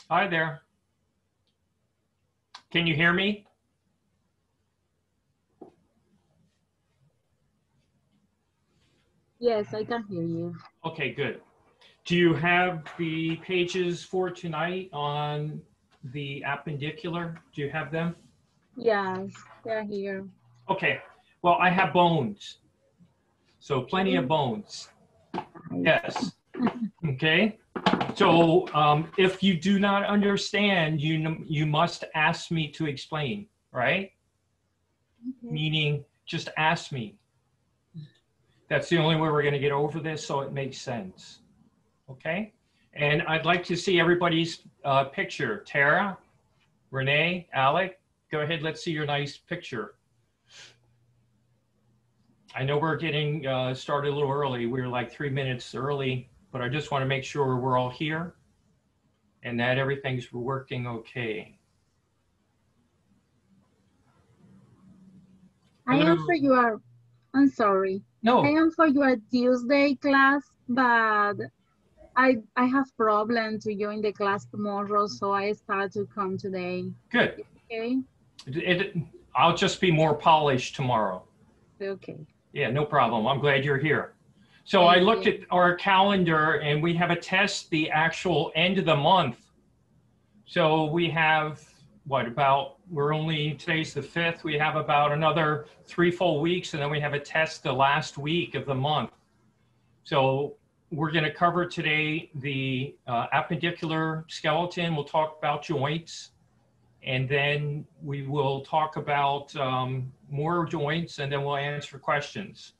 Hi there. Can you hear me? Yes, I can hear you. Okay, good. Do you have the pages for tonight on the appendicular? Do you have them? Yes, they're here. Okay. Well, I have bones. So plenty of Okay. bones. Yes. Okay. So if you do not understand, you must ask me to explain, right? Okay. Meaning just ask me. That's the only way we're going to get over this, so it makes sense. Okay? And I'd like to see everybody's picture. Tara, Renee, Alec, go ahead, let's see your nice picture. I know we're getting started a little early. We're like 3 minutes early, but I just want to make sure we're all here and that everything's working okay. I am for your, I'm sorry. I No. am for your Tuesday class, but I have problem to join the class tomorrow, so I start to come today. Good. Okay. I'll just be more polished tomorrow. Okay. Yeah, no problem. I'm glad you're here. So Thank I looked you. at our calendar and we have a test the actual end of the month. So we have, what, about, today's the 5th. We have about another 3 full weeks, and then we have a test the last week of the month. So we're going to cover today the appendicular skeleton. We'll talk about joints. And then we will talk about more joints, and then we'll answer questions.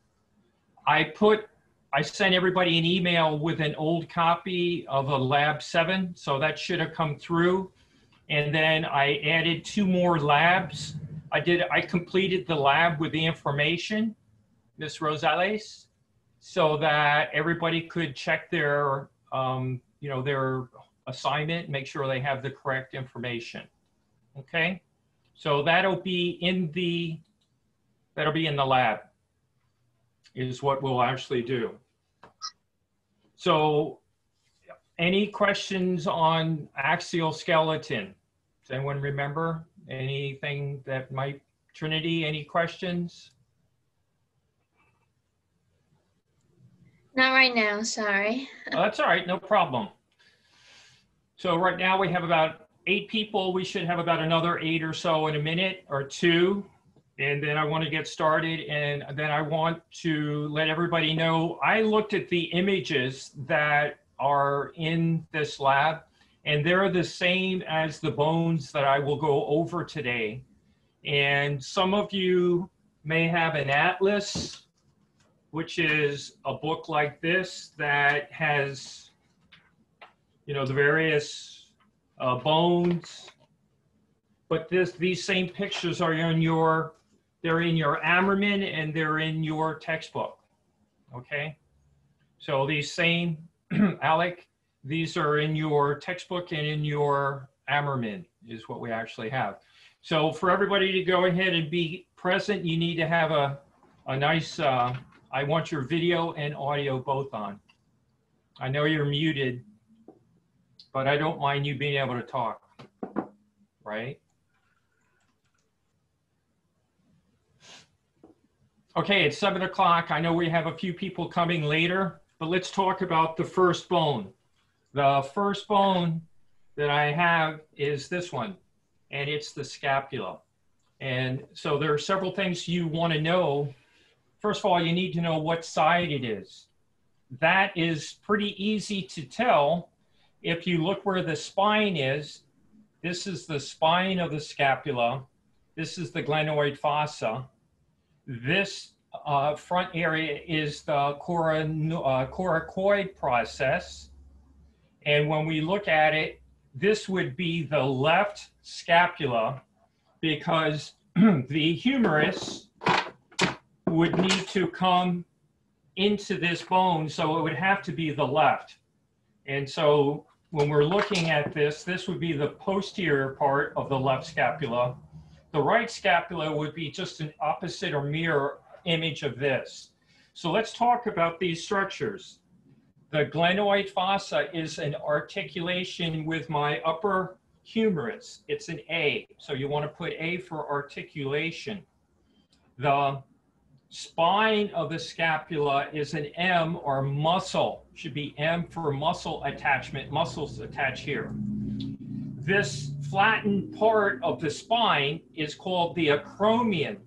I sent everybody an email with an old copy of a Lab 7, so that should have come through. And then I added 2 more labs. I completed the lab with the information, Ms. Rosales, so that everybody could check their, their assignment, make sure they have the correct information. Okay, so that'll be in the lab, is what we'll actually do. So any questions on axial skeleton? Does anyone remember anything that might, Trinity, any questions? Not right now, sorry. Oh, that's all right, no problem. So right now we have about 8 people. We should have about another 8 or so in a minute or 2. And then I want to get started, and then I want to let everybody know I looked at the images that are in this lab, and they're the same as the bones that I will go over today. And some of you may have an atlas, which is a book like this that has, the various bones. But these same pictures are they're in your Ammerman and they're in your textbook, okay? So these same, Alec, these are in your textbook and in your Ammerman is what we actually have. So for everybody to go ahead and be present, you need to have a nice, I want your video and audio both on. I know you're muted, but I don't mind you being able to talk, right? Okay, it's 7 o'clock. I know we have a few people coming later, but let's talk about the first bone. The first bone that I have is this one, and it's the scapula. And so there are several things you want to know. First of all, you need to know what side it is. That is pretty easy to tell if you look where the spine is. This is the spine of the scapula. This is the glenoid fossa. This front area is the coracoid process. And when we look at it, this would be the left scapula, because the humerus would need to come into this bone, so it would have to be the left. And so when we're looking at this, this would be the posterior part of the left scapula. The right scapula would be just an opposite or mirror image of this. So let's talk about these structures. The glenoid fossa is an articulation with my upper humerus. It's an A, so you want to put A for articulation. The spine of the scapula is an M, or muscle. Should be M for muscle attachment. Muscles attach here. This flattened part of the spine is called the acromion.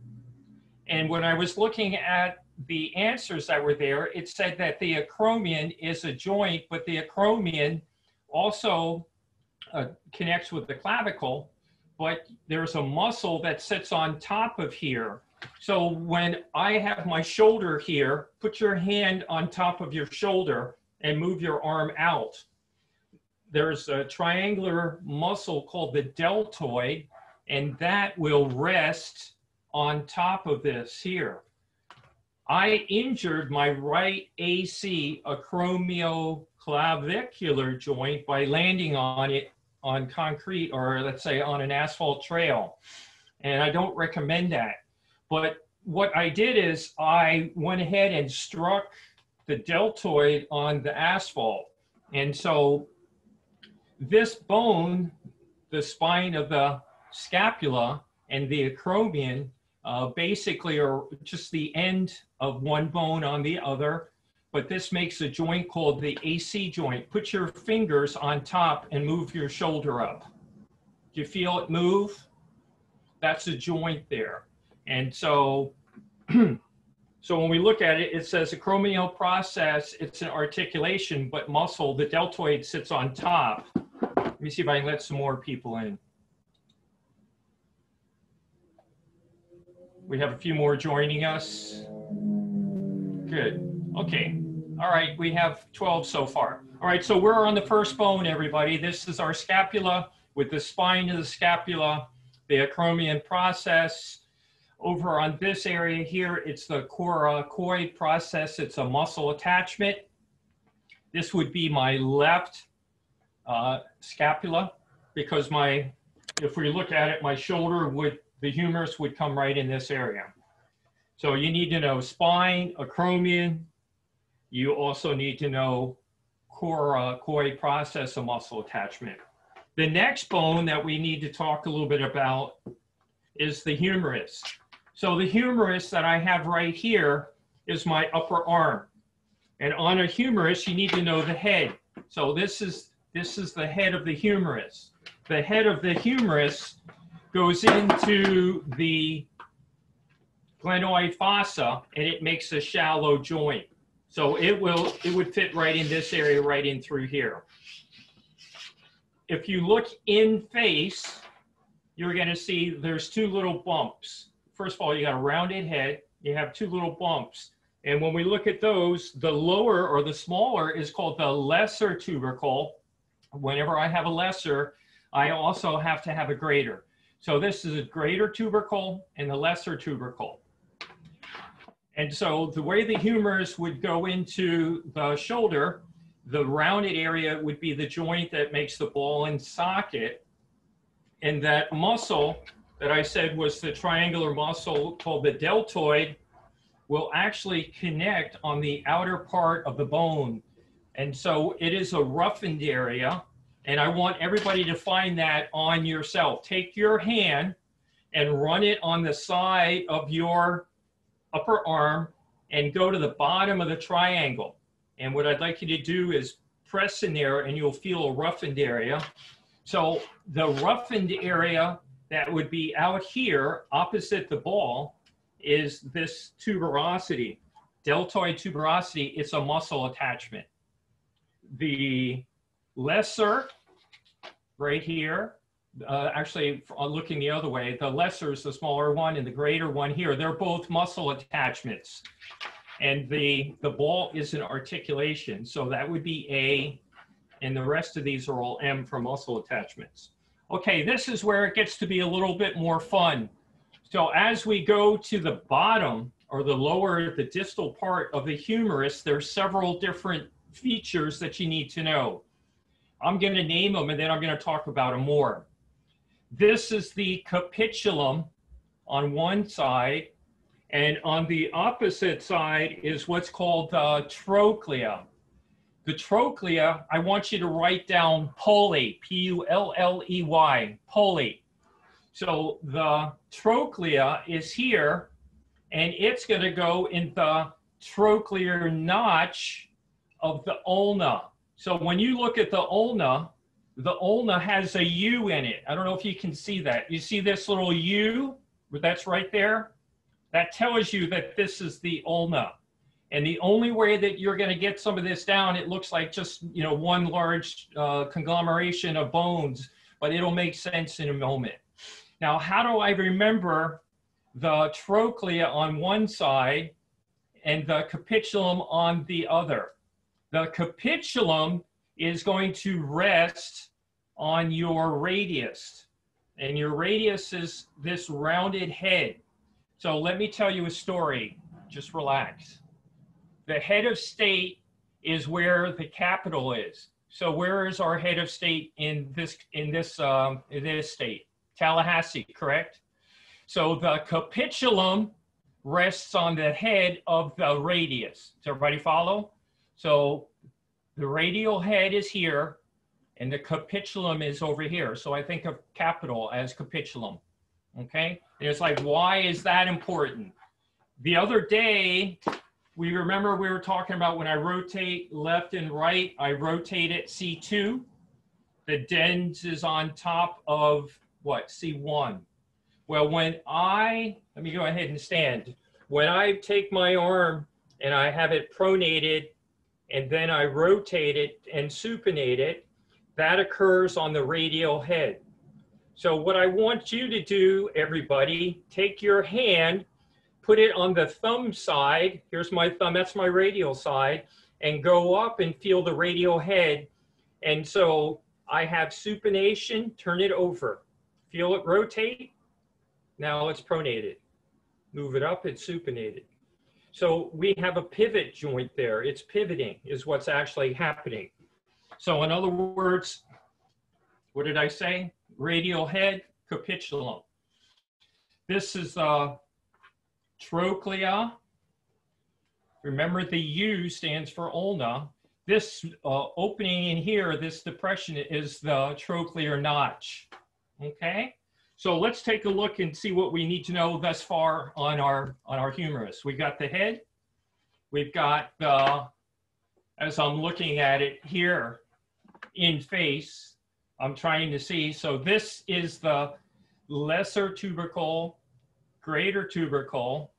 And when I was looking at the answers that were there, it said that the acromion is a joint, but the acromion also connects with the clavicle, but there's a muscle that sits on top of here. So when I have my shoulder here, put your hand on top of your shoulder and move your arm out. There's a triangular muscle called the deltoid, and that will rest on top of this here. I injured my right AC acromioclavicular joint by landing on it on concrete, or let's say on an asphalt trail. And I don't recommend that. But what I did is I went ahead and struck the deltoid on the asphalt. And so this bone, the spine of the scapula and the acromion, basically are just the end of one bone on the other, but this makes a joint called the AC joint. Put your fingers on top and move your shoulder up. Do you feel it move? That's a joint there. And so, so when we look at it, it says acromial process, it's an articulation, but muscle, the deltoid sits on top. Let me see if I can let some more people in. We have a few more joining us. Good. Okay. All right. We have 12 so far. All right. So we're on the first bone, everybody. This is our scapula with the spine of the scapula, the acromion process. Over on this area here, it's the coracoid process. It's a muscle attachment. This would be my left scapula, because if we look at it, my shoulder the humerus would come right in this area. So you need to know spine, acromion. You also need to know coracoid process of muscle attachment. The next bone that we need to talk a little bit about is the humerus. So the humerus that I have right here is my upper arm. And on a humerus, you need to know the head. So this is the head of the humerus. The head of the humerus goes into the glenoid fossa, and it makes a shallow joint. So it would fit right in this area, right in through here. If you look in face, you're going to see there's two little bumps. First of all, you got a rounded head. You have two little bumps. And when we look at those, the lower or the smaller is called the lesser tubercle. Whenever I have a lesser, I also have to have a greater. So this is a greater tubercle and the lesser tubercle. And so the way the humerus would go into the shoulder, the rounded area would be the joint that makes the ball and socket. And that muscle that I said was the triangular muscle called the deltoid will actually connect on the outer part of the bone. And so it is a roughened area. And I want everybody to find that on yourself. Take your hand and run it on the side of your upper arm and go to the bottom of the triangle. And what I'd like you to do is press in there and you'll feel a roughened area. So the roughened area that would be out here opposite the ball is this tuberosity, deltoid tuberosity. It's a muscle attachment. The lesser right here, actually looking the other way, the lesser is the smaller one and the greater one here. They're both muscle attachments. And the ball is an articulation. So that would be A, and the rest of these are all M for muscle attachments. Okay, this is where it gets to be a little bit more fun. So as we go to the bottom, or the lower, the distal part of the humerus, there's several different features that you need to know. I'm going to name them and then I'm going to talk about them more. This is the capitulum on one side, and on the opposite side is what's called the trochlea. The trochlea, I want you to write down pulley, P-U-L-L-E-Y, pulley. So the trochlea is here, and it's going to go in the trochlear notch of the ulna. So when you look at the ulna has a U in it. I don't know if you can see that. You see this little U that's right there? That tells you that this is the ulna. And the only way that you're going to get some of this down, it looks like just, you know, one large conglomeration of bones, but it'll make sense in a moment. Now, how do I remember the trochlea on one side and the capitulum on the other? The capitulum is going to rest on your radius, and your radius is this rounded head. So let me tell you a story. Just relax. The head of state is where the capital is. So where is our head of state in this state? Tallahassee, correct? So the capitulum rests on the head of the radius. Does everybody follow? So the radial head is here, and the capitulum is over here. So I think of capital as capitulum, okay? And it's like, why is that important? The other day, we were talking about when I rotate left and right, I rotate at C2. The dens is on top of what, C1. Well, let me go ahead and stand. When I take my arm and I have it pronated and then I rotate it and supinate it, that occurs on the radial head. So what I want you to do, everybody, take your hand, put it on the thumb side. Here's my thumb, that's my radial side, and go up and feel the radial head. And so I have supination, turn it over. Feel it rotate. Now it's pronated. Move it up, it's supinated. So we have a pivot joint there. It's pivoting is what's actually happening. So in other words, what did I say? Radial head, capitulum. This is trochlea. Remember the U stands for ulna. This opening in here, this depression is the trochlear notch, okay? So let's take a look and see what we need to know thus far on our humerus. We've got the head. We've got as I'm looking at it here in face, I'm trying to see. So this is the lesser tubercle, greater tubercle.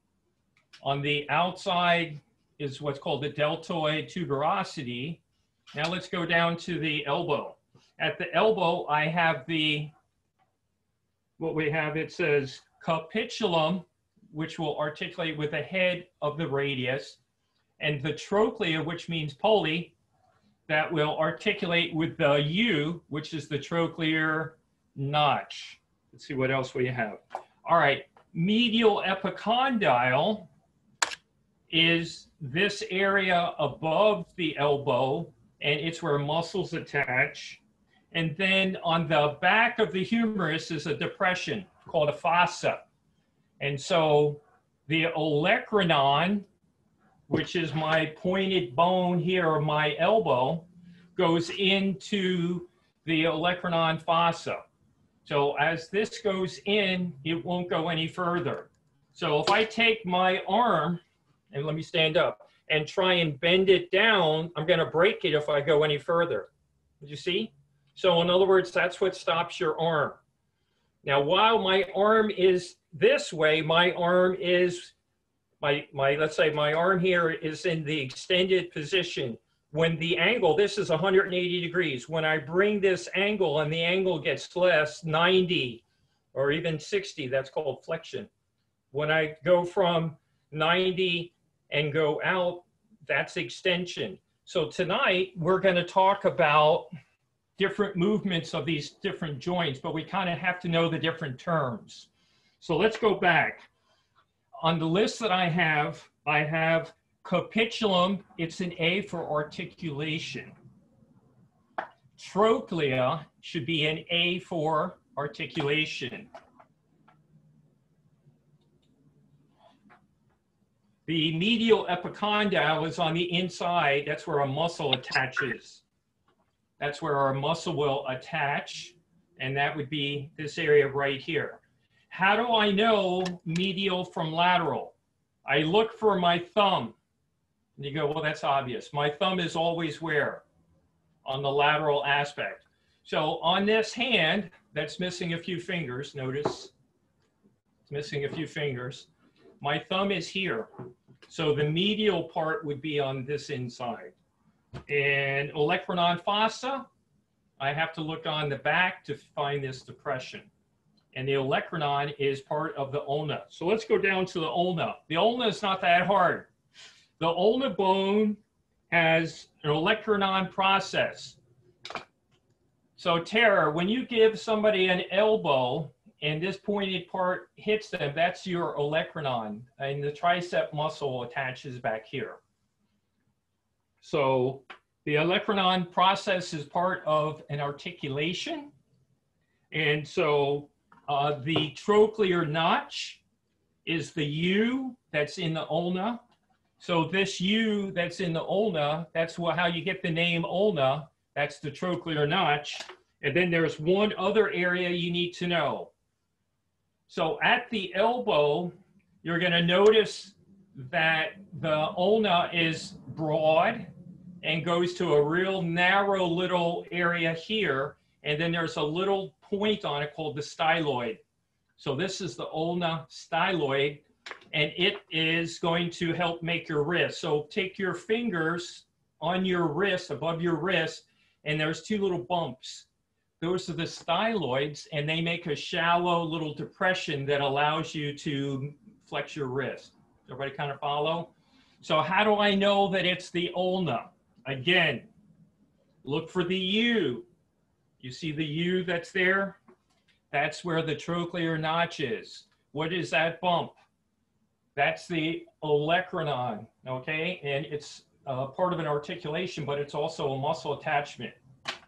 On the outside is what's called the deltoid tuberosity. Now let's go down to the elbow. At the elbow, I have what we have, it says capitulum, which will articulate with the head of the radius, and the trochlea, which means pulley, that will articulate with the U, which is the trochlear notch. Let's see what else we have. All right, medial epicondyle is this area above the elbow, and it's where muscles attach. And then on the back of the humerus is a depression called a fossa. And so the olecranon, which is my pointed bone here of my elbow, goes into the olecranon fossa. So as this goes in, it won't go any further. So if I take my arm, and let me stand up, and try and bend it down, I'm going to break it if I go any further. Did you see? So in other words, that's what stops your arm. Now, while my arm is this way, my arm is, let's say my arm here is in the extended position. When the angle, this is 180 degrees. When I bring this angle and the angle gets less, 90 or even 60, that's called flexion. When I go from 90 and go out, that's extension. So tonight, we're going to talk about different movements of these different joints, but we kind of have to know the different terms. So let's go back. On the list that I have capitulum, it's an A for articulation. Trochlea should be an A for articulation. The medial epicondyle is on the inside. That's where a muscle attaches. That's where our muscle will attach. And that would be this area right here. How do I know medial from lateral? I look for my thumb. And you go, well, that's obvious. My thumb is always where? On the lateral aspect. So on this hand, that's missing a few fingers. Notice it's missing a few fingers. My thumb is here. So the medial part would be on this inside. And olecranon fossa, I have to look on the back to find this depression. And the olecranon is part of the ulna. So let's go down to the ulna. The ulna is not that hard. The ulna bone has an olecranon process. So Tara, when you give somebody an elbow and this pointed part hits them, that's your olecranon, and the tricep muscle attaches back here. So the olecranon process is part of an articulation. And so the trochlear notch is the U that's in the ulna. So this U that's in the ulna, that's how you get the name ulna. That's the trochlear notch. And then there's one other area you need to know. So at the elbow, you're going to notice that the ulna is broad and goes to a real narrow little area here. And then there's a little point on it called the styloid. So this is the ulna styloid, and it is going to help make your wrist. So take your fingers on your wrist, above your wrist, and there's two little bumps. Those are the styloids, and they make a shallow little depression that allows you to flex your wrist. Everybody kind of follow? So how do I know that it's the ulna? Again, look for the U. You see the U that's there? That's where the trochlear notch is. What is that bump? That's the olecranon, okay? And it's part of an articulation, but it's also a muscle attachment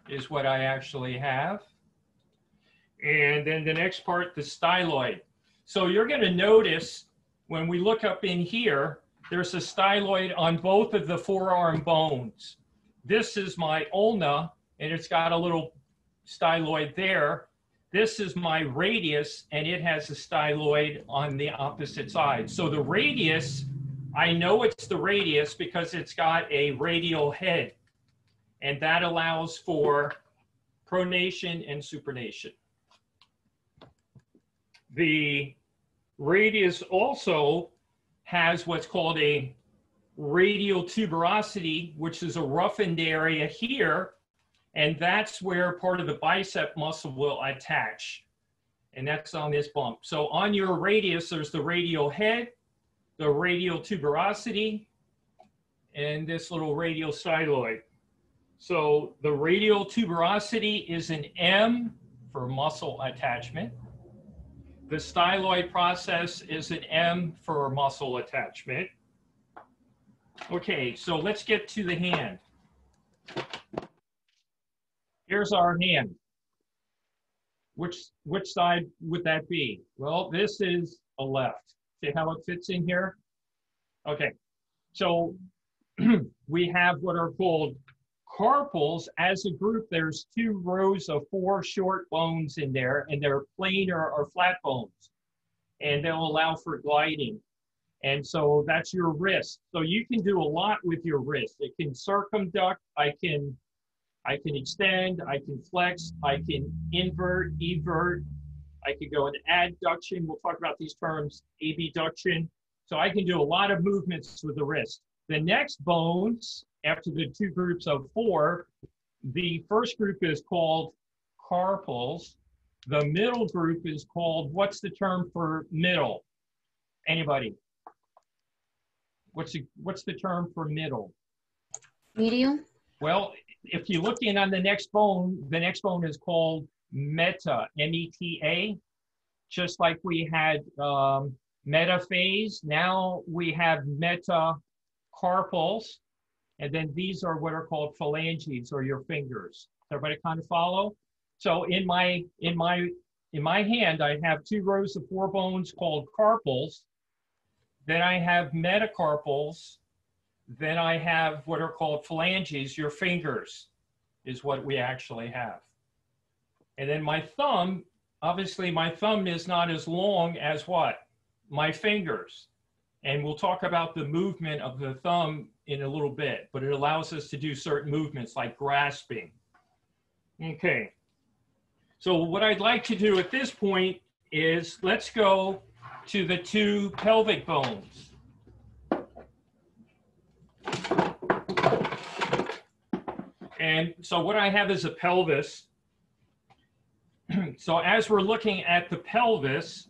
is what I actually have. And then the next part, the styloid. So you're going to notice when we look up in here, there's a styloid on both of the forearm bones. This is my ulna, and it's got a little styloid there. This is my radius, and it has a styloid on the opposite side. So the radius, I know it's the radius because it's got a radial head, and that allows for pronation and supination. The radius also has what's called a radial tuberosity, which is a roughened area here, and that's where part of the bicep muscle will attach, and that's on this bump. So on your radius, there's the radial head, the radial tuberosity, and this little radial styloid. So the radial tuberosity is an M for muscle attachment. The styloid process is an M for muscle attachment. Okay, so let's get to the hand. Here's our hand. Which side would that be? Well, this is a left. See how it fits in here? Okay, so we have what are called carpals. As a group, there's 2 rows of 4 short bones in there, and they're planar or flat bones, and they'll allow for gliding. And so that's your wrist. So you can do a lot with your wrist. It can circumduct, I can extend, I can flex, I can invert, evert, I can go into adduction. We'll talk about these terms, abduction. So I can do a lot of movements with the wrist. The next bones, after the 2 groups of 4, the first group is called carpals. The middle group is called, what's the term for middle? Anybody? What's the term for middle? Medial. Well, if you look in on the next bone is called meta, M-E-T-A. Just like we had metaphase, now we have metacarpals, and then these are what are called phalanges, or your fingers. Does everybody kind of follow? So in my hand, I have 2 rows of 4 bones called carpals. then I have metacarpals, then I have what are called phalanges, your fingers is what we actually have. And then my thumb, obviously my thumb is not as long as what? My fingers. And we'll talk about the movement of the thumb in a little bit, but it allows us to do certain movements like grasping. Okay. So what I'd like to do at this point is let's go to the two pelvic bones. And so what I have is a pelvis. So as we're looking at the pelvis,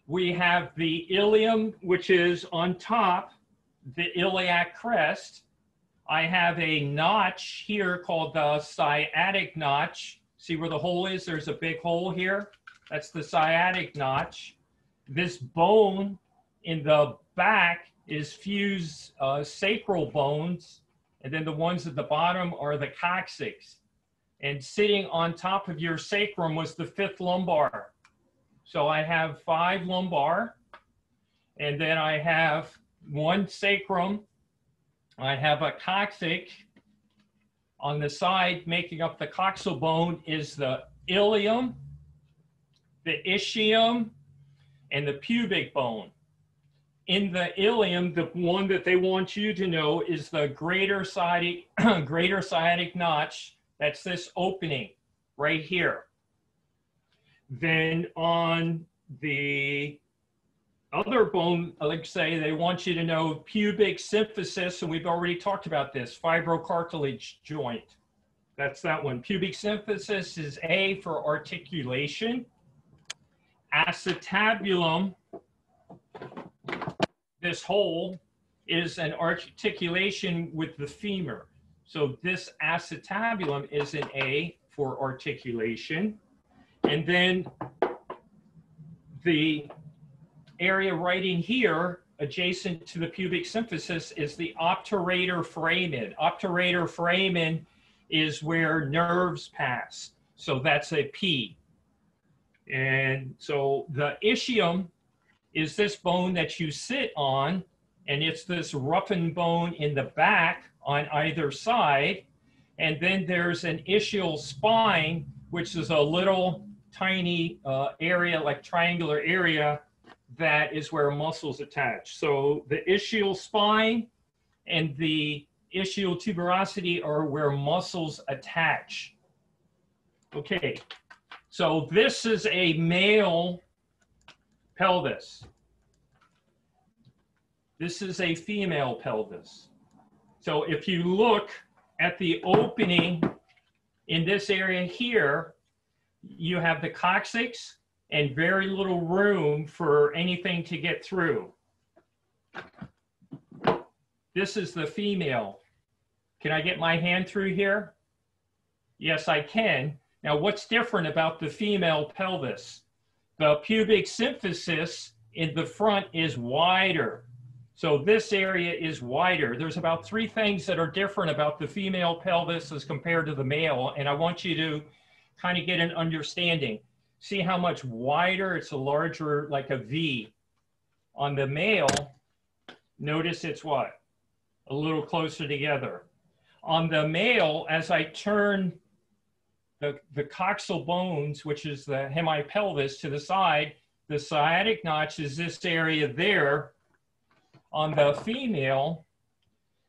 we have the ilium, which is on top, the iliac crest. I have a notch here called the sciatic notch. See where the hole is? There's a big hole here. That's the sciatic notch. This bone in the back is fused sacral bones. And then the ones at the bottom are the coccyx. And sitting on top of your sacrum was the fifth lumbar. So I have 5 lumbar, and then I have 1 sacrum. I have a coccyx. On the side, making up the coxal bone is the ilium, the ischium, and the pubic bone. In the ilium, the one that they want you to know is the greater sciatic notch. That's this opening right here. Then on the other bone, like say, they want you to know pubic symphysis, and we've already talked about this, fibrocartilage joint. That's that one. Pubic symphysis is A for articulation. Acetabulum, this hole, is an articulation with the femur. So this acetabulum is an A for articulation. And then the area right in here, adjacent to the pubic symphysis, is the obturator foramen. Obturator foramen is where nerves pass. So that's a P. And so the ischium is this bone that you sit on, and it's this roughened bone in the back on either side. And then there's an ischial spine, which is a little tiny area, like triangular area, that is where muscles attach. So the ischial spine and the ischial tuberosity are where muscles attach. Okay, so this is a male pelvis. This is a female pelvis. So if you look at the opening in this area here, you have the coccyx and very little room for anything to get through. This is the female. Can I get my hand through here? Yes, I can. Now, what's different about the female pelvis? The pubic symphysis in the front is wider. So this area is wider. There's about 3 things that are different about the female pelvis as compared to the male, and I want you to kind of get an understanding. See how much wider? It's a larger, like a V. On the male, notice it's what? A little closer together. On the male, as I turn the coxal bones, which is the hemipelvis, to the side, the sciatic notch is this area there. On the female,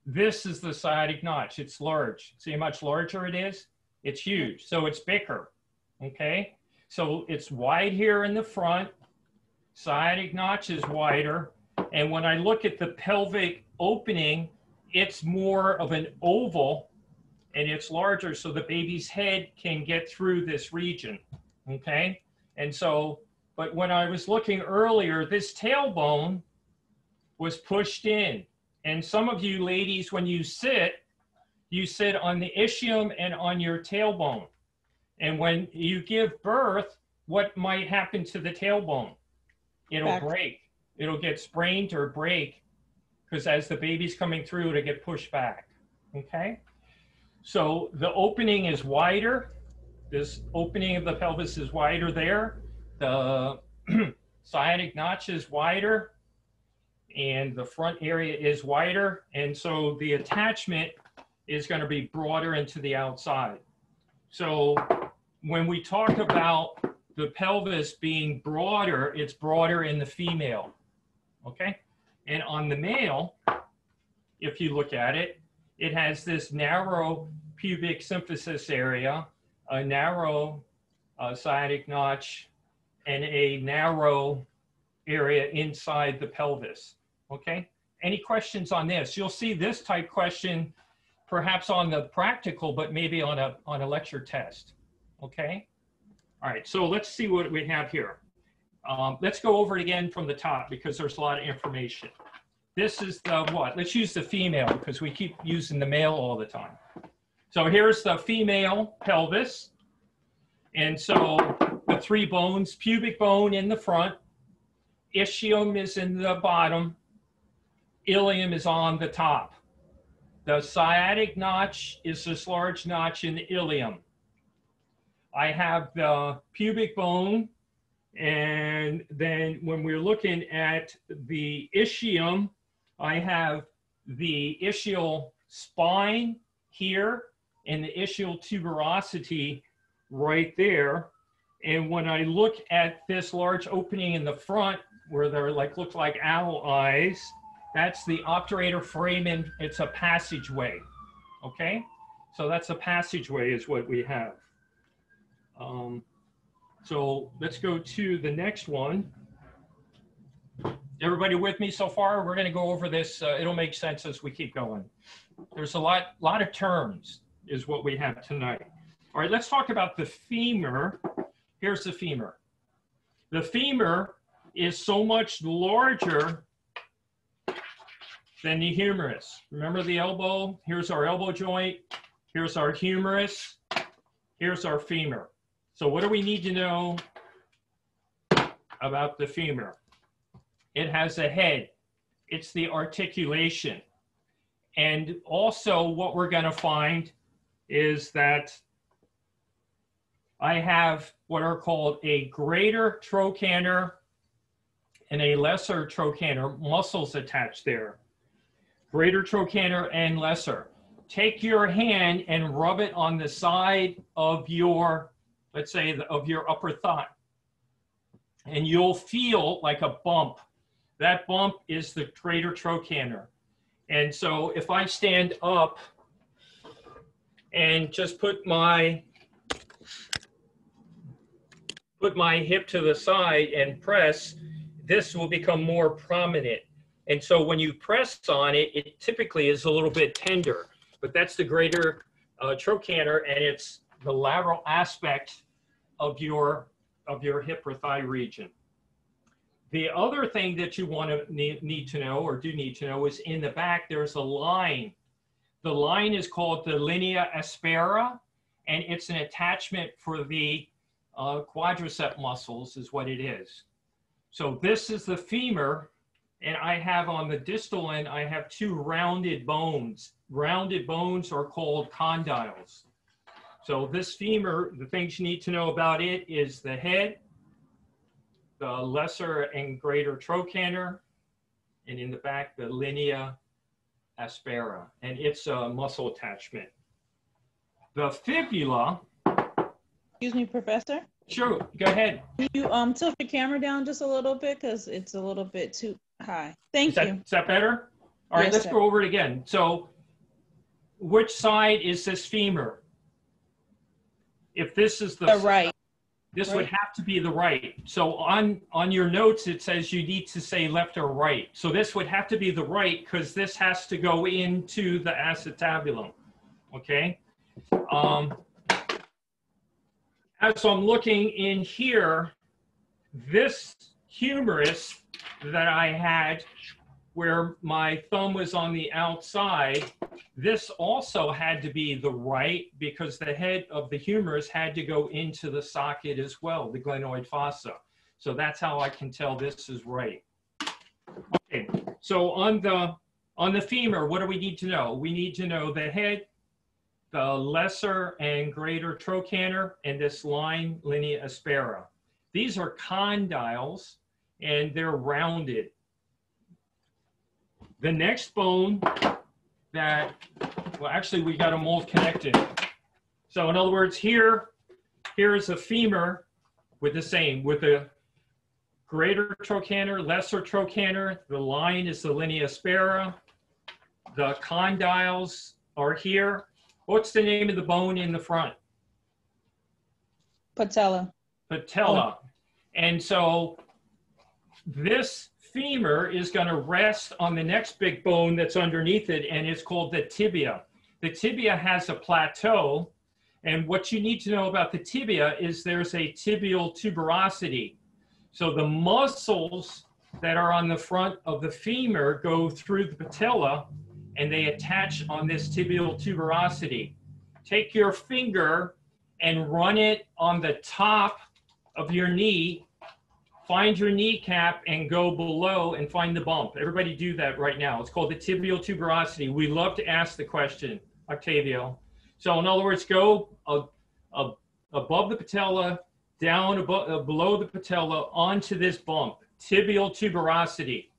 this is the sciatic notch. It's large. See how much larger it is? It's huge. So it's bigger. Okay? So it's wide here in the front. Sciatic notch is wider. And when I look at the pelvic opening, it's more of an oval and it's larger, so the baby's head can get through this region. Okay? And so, but when I was looking earlier, this tailbone was pushed in. And some of you ladies, when you sit on the ischium and on your tailbone. And when you give birth, what might happen to the tailbone? It'll break. It'll get sprained or break, because as the baby's coming through, it'll get pushed back. Okay? So the opening is wider. This opening of the pelvis is wider there. The sciatic notch is wider. and the front area is wider. And so the attachment is going to be broader into the outside. So when we talk about the pelvis being broader, it's broader in the female, okay? And on the male, if you look at it, it has this narrow pubic symphysis area, a narrow sciatic notch, and a narrow area inside the pelvis, okay? Any questions on this? You'll see this type question perhaps on the practical, but maybe on a lecture test, okay? All right, so let's see what we have here. Let's go over it again from the top because there's a lot of information. This is the what? Let's use the female because we keep using the male all the time. So here's the female pelvis. And so the three bones, pubic bone in the front, ischium is in the bottom, ilium is on the top. The sciatic notch is this large notch in the ilium. I have the pubic bone, and then when we're looking at the ischium, I have the ischial spine here and the ischial tuberosity right there. And when I look at this large opening in the front where they're look like owl eyes, that's the obturator foramen. It's a passageway, okay? So that's a passageway is what we have. So let's go to the next one. Everybody with me so far? We're going to go over this. It'll make sense as we keep going. There's a lot of terms is what we have tonight. All right, let's talk about the femur. Here's the femur. The femur is so much larger than the humerus. Remember the elbow? Here's our elbow joint. Here's our humerus. Here's our femur. So what do we need to know about the femur? It has a head. It's the articulation. And also what we're going to find is that I have what are called a greater trochanter and a lesser trochanter, muscles attached there. Greater trochanter and lesser. Take your hand and rub it on the side of your, let's say, of your upper thigh. And you'll feel like a bump. That bump is the greater trochanter. And so if I stand up and just put my hip to the side and press, this will become more prominent. And so when you press on it, it typically is a little bit tender, but that's the greater trochanter, and it's the lateral aspect of your hip or thigh region. The other thing that you want to need to know, or do need to know, is in the back there's a line. The line is called the linea aspera, and it's an attachment for the quadricep muscles is what it is. So this is the femur, and I have on the distal end, I have two rounded bones. Rounded bones are called condyles. So this femur, the things you need to know about it is the head, the lesser and greater trochanter, and in the back, the linea aspera, and it's a muscle attachment. The fibula. Excuse me, Professor? Sure, go ahead. Can you tilt your camera down just a little bit because it's a little bit too high. Thank you. Is that better? All right, yes, let's sir. go over it again. So which side is this femur? If this is the right. This would have to be the right. So on your notes, it says you need to say left or right. So this would have to be the right because this has to go into the acetabulum, okay? As I'm looking in here, this humerus that I had where my thumb was on the outside, this also had to be the right because the head of the humerus had to go into the socket as well, the glenoid fossa. So that's how I can tell this is right. Okay, so on the femur, what do we need to know? We need to know the head, the lesser and greater trochanter, and this line, linea aspera. These are condyles, and they're rounded. The next bone that, well, actually we got them all connected. So in other words, here is a femur with the same, with a greater trochanter, lesser trochanter. The line is the linea aspera. The condyles are here. What's the name of the bone in the front? Patella. Patella. And so this femur is going to rest on the next big bone that's underneath it, and it's called the tibia. The tibia has a plateau, and what you need to know about the tibia is there's a tibial tuberosity. So the muscles that are on the front of the femur go through the patella, and they attach on this tibial tuberosity. Take your finger and run it on the top of your knee. Find your kneecap and go below and find the bump. Everybody do that right now. It's called the tibial tuberosity. We love to ask the question, Octavio. So in other words, go above the patella, down below the patella, onto this bump. Tibial tuberosity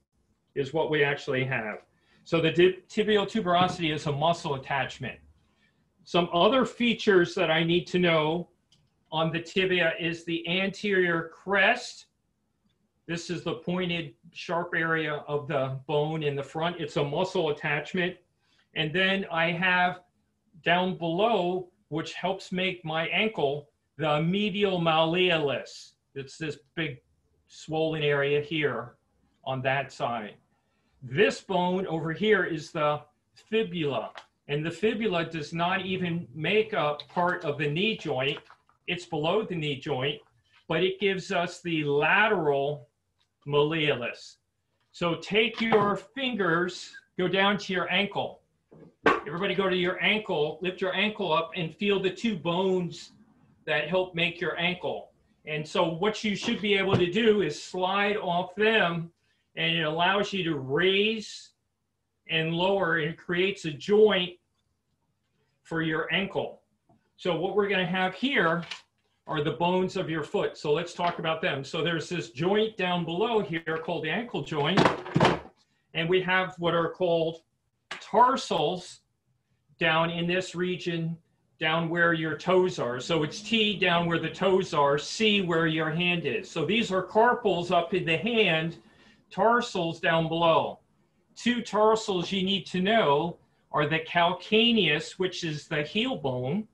is what we actually have. So the tibial tuberosity is a muscle attachment. Some other features that I need to know on the tibia is the anterior crest. This is the pointed, sharp area of the bone in the front. It's a muscle attachment. And then I have down below, which helps make my ankle, the medial malleolus. It's this big swollen area here on that side. This bone over here is the fibula. And the fibula does not even make up part of the knee joint. It's below the knee joint, but it gives us the lateral malleolus. So take your fingers, go down to your ankle. Everybody go to your ankle, lift your ankle up and feel the two bones that help make your ankle. And so what you should be able to do is slide off them, and it allows you to raise and lower, and creates a joint for your ankle. So what we're going to have here are the bones of your foot. So let's talk about them. So there's this joint down below here called the ankle joint, and we have what are called tarsals down in this region, down where your toes are. So it's T down where the toes are, C where your hand is. So these are carpals up in the hand, tarsals down below. Two tarsals you need to know are the calcaneus, which is the heel bone,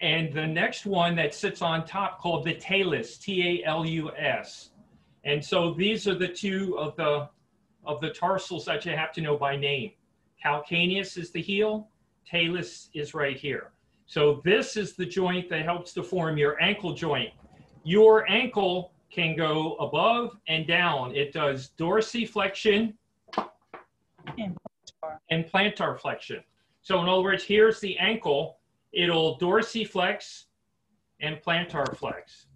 and the next one that sits on top called the talus, T-A-L-U-S. And so these are the two of the tarsals that you have to know by name. Calcaneus is the heel, talus is right here. So this is the joint that helps to form your ankle joint. Your ankle can go above and down. It does dorsiflexion and plantar flexion. So in other words, here's the ankle. It'll dorsiflex and plantar flex.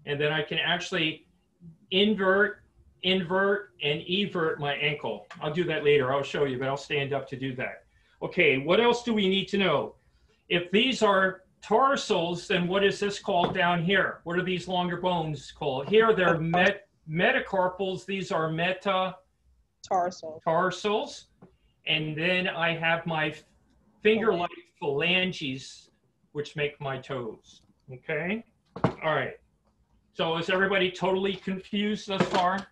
And then I can actually invert, and evert my ankle. I'll do that later. I'll show you, but I'll stand up to do that. Okay, what else do we need to know? If these are tarsals, then what is this called down here? What are these longer bones called? Here they're metacarpals. These are metatarsals. And then I have my finger-like phalanges, which make my toes. Okay? All right. So is everybody totally confused thus far?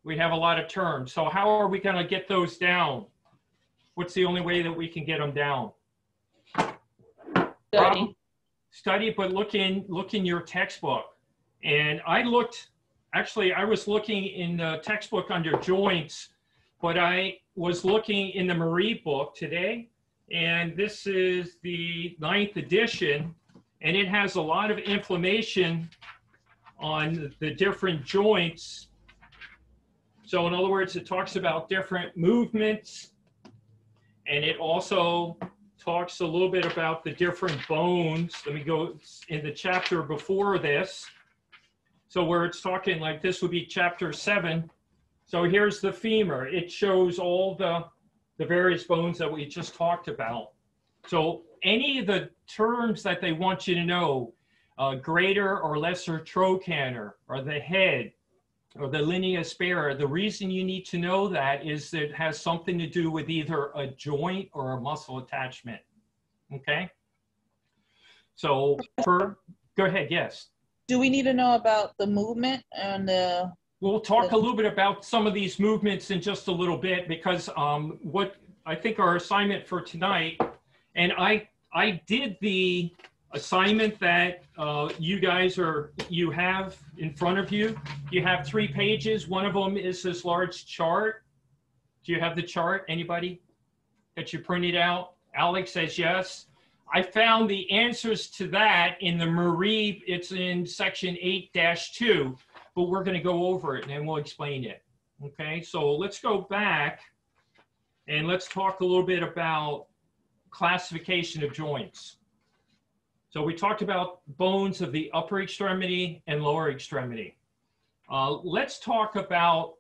We have a lot of terms. So how are we going to get those down? What's the only way that we can get them down? Study, but look in your textbook. And I was looking in the textbook under joints, but I was looking in the Marie book today, and this is the 9th edition, and it has a lot of information on the different joints. So in other words, it talks about different movements, and it also talks a little bit about the different bones. Let me go in the chapter before this. So where it's talking like this would be chapter 7. So here's the femur. It shows all the various bones that we just talked about. So any of the terms that they want you to know, greater or lesser trochanter, or the head, or the linea aspera. The reason you need to know that is that it has something to do with either a joint or a muscle attachment. Okay? So go ahead, yes. Do we need to know about the movement and the? We'll talk a little bit about some of these movements in just a little bit, because what I think our assignment for tonight, and I did the assignment that you have in front of you. You have 3 pages. One of them is this large chart. Do you have the chart, anybody, that you printed out? Alex says yes. I found the answers to that in the Marie, it's in section 8-2, but we're going to go over it and then we'll explain it. Okay, so let's go back and let's talk a little bit about classification of joints. So we talked about bones of the upper extremity and lower extremity. Let's talk about,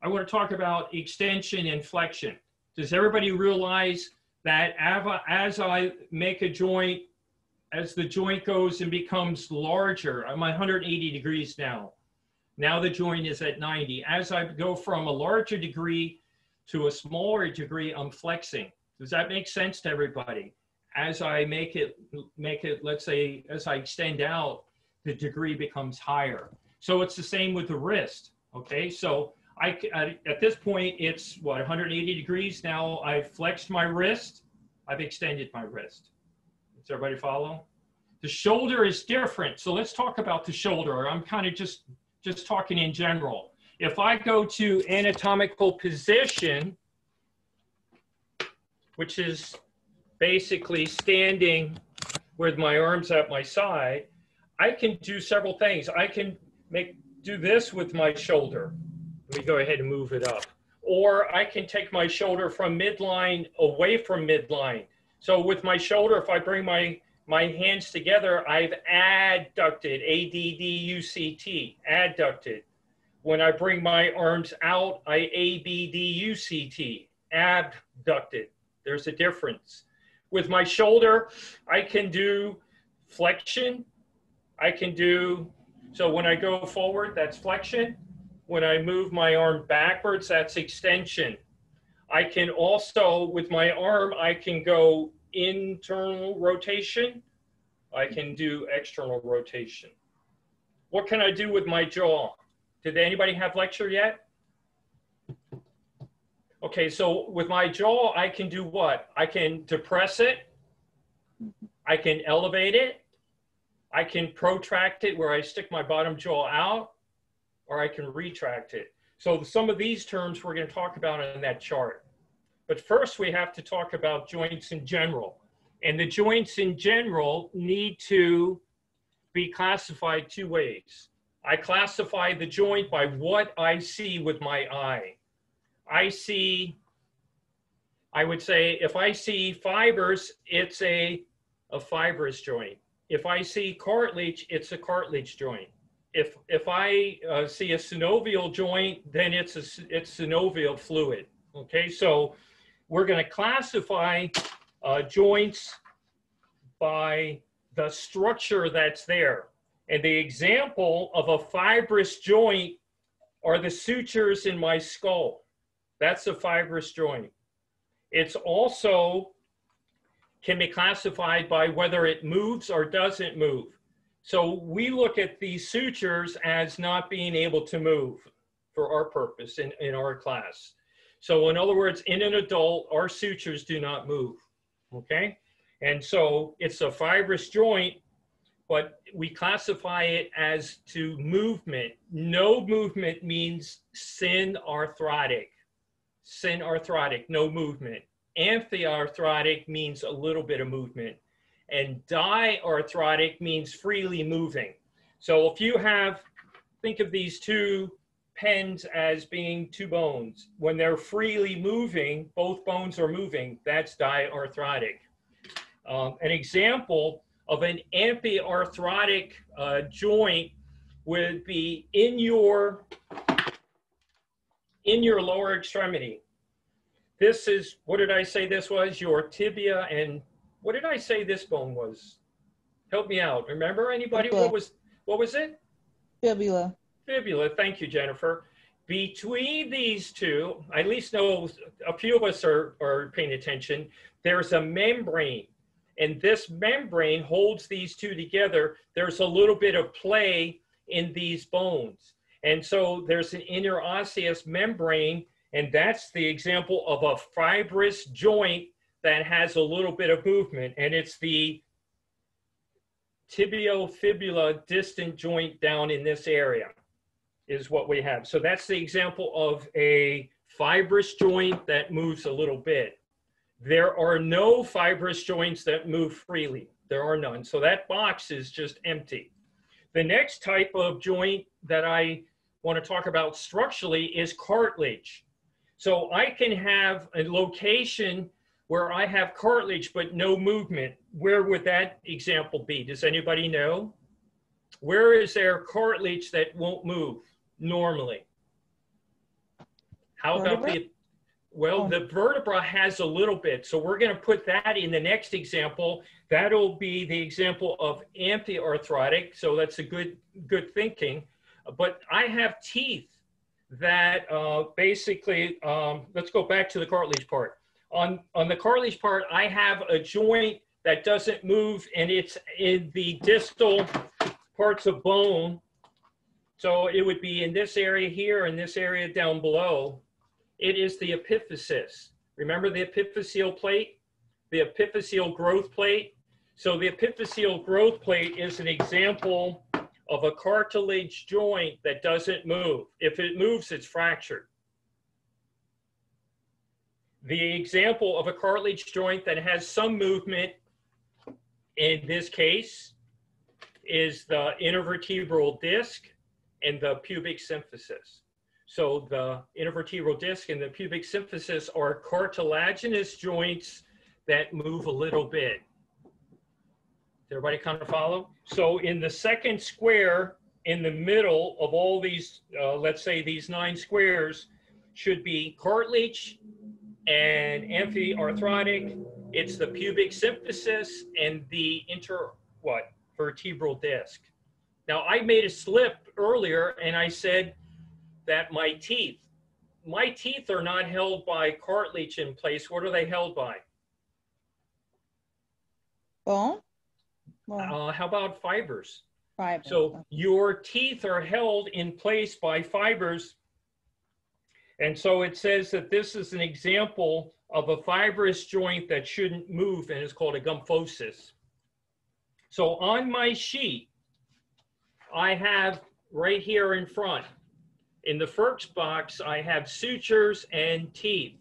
I want to talk about extension and flexion. Does everybody realize that as I make a joint, as the joint goes and becomes larger, I'm 180 degrees now. Now the joint is at 90. As I go from a larger degree to a smaller degree, I'm flexing. Does that make sense to everybody? As I make it, let's say, as I extend out, the degree becomes higher. So it's the same with the wrist, okay? So at this point, it's what, 180 degrees? Now I've flexed my wrist, I've extended my wrist. Does everybody follow? The shoulder is different. So let's talk about the shoulder. I'm kind of just talking in general. If I go to anatomical position, which is basically standing with my arms at my side, I can do several things. I can do this with my shoulder. Let me go ahead and move it up. Or I can take my shoulder from midline away from midline. So with my shoulder, if I bring my hands together, I've adducted, A-D-D-U-C-T, adducted. When I bring my arms out, I A-B-D-U-C-T, abducted. There's a difference. With my shoulder, I can do flexion. So when I go forward, that's flexion. When I move my arm backwards, that's extension. I can also, with my arm, I can go internal rotation. I can do external rotation. What can I do with my jaw? Did anybody have lecture yet? Okay, so with my jaw, I can do what? I can depress it. I can elevate it. I can protract it where I stick my bottom jaw out, or I can retract it. So some of these terms we're going to talk about in that chart. But first we have to talk about joints in general. And the joints in general need to be classified 2 ways. I classify the joint by what I see with my eye. I would say if I see fibers, it's a fibrous joint. If I see cartilage, it's a cartilage joint. If I see a synovial joint, then it's synovial fluid. Okay, so we're going to classify joints by the structure that's there. And the example of a fibrous joint are the sutures in my skull. That's a fibrous joint. It's also can be classified by whether it moves or doesn't move. So we look at these sutures as not being able to move for our purpose in our class. So in other words, in an adult, our sutures do not move, okay? And so it's a fibrous joint, but we classify it as to movement. No movement means synarthrotic. Synarthrotic, no movement. Amphiarthrotic means a little bit of movement. And diarthrotic means freely moving. So if you think of these 2 pens as being 2 bones. When they're freely moving, both bones are moving, that's diarthrotic. An example of an amphiarthrotic joint would be in your lower extremity. This is, what did I say this was? Your tibia, and what did I say this bone was? Help me out. Remember anybody? Fibula. What was it? Fibula. fibula. Thank you, Jennifer. Between these two, I at least know a few of us are paying attention, there's a membrane. And this membrane holds these two together. There's a little bit of play in these bones. And so there's an interosseous membrane, and that's the example of a fibrous joint that has a little bit of movement. And it's the tibiofibula distant joint down in this area is what we have. So that's the example of a fibrous joint that moves a little bit. There are no fibrous joints that move freely. There are none. So that box is just empty. The next type of joint that I want to talk about structurally is cartilage. So I can have a location where I have cartilage but no movement. Where would that example be? Does anybody know? Where is there cartilage that won't move normally? How about the, well, the vertebra has a little bit. So we're going to put that in the next example. That'll be the example of amphiarthrotic. So that's a good thinking. But I have teeth that basically, let's go back to the cartilage part. On the cartilage part, I have a joint that doesn't move, and it's in the distal parts of bone. So it would be in this area here and this area down below. It is the epiphysis. Remember the epiphyseal plate? The epiphyseal growth plate? So the epiphyseal growth plate is an example of a cartilage joint that doesn't move. If it moves, it's fractured. The example of a cartilage joint that has some movement in this case is the intervertebral disc and the pubic symphysis. So the intervertebral disc and the pubic symphysis are cartilaginous joints that move a little bit. Does everybody kind of follow? So in the second square in the middle of all these, let's say these 9 squares, should be cartilage and amphiarthrotic. It's the pubic symphysis and the vertebral disc. Now I made a slip earlier and I said that my teeth are not held by cartilage in place. What are they held by? Bone? How about fibers? Fibers. So your teeth are held in place by fibers. And so it says that this is an example of a fibrous joint that shouldn't move, and it's called a gymphosis. So on my sheet, I have right here in front, in the first box, I have sutures and teeth.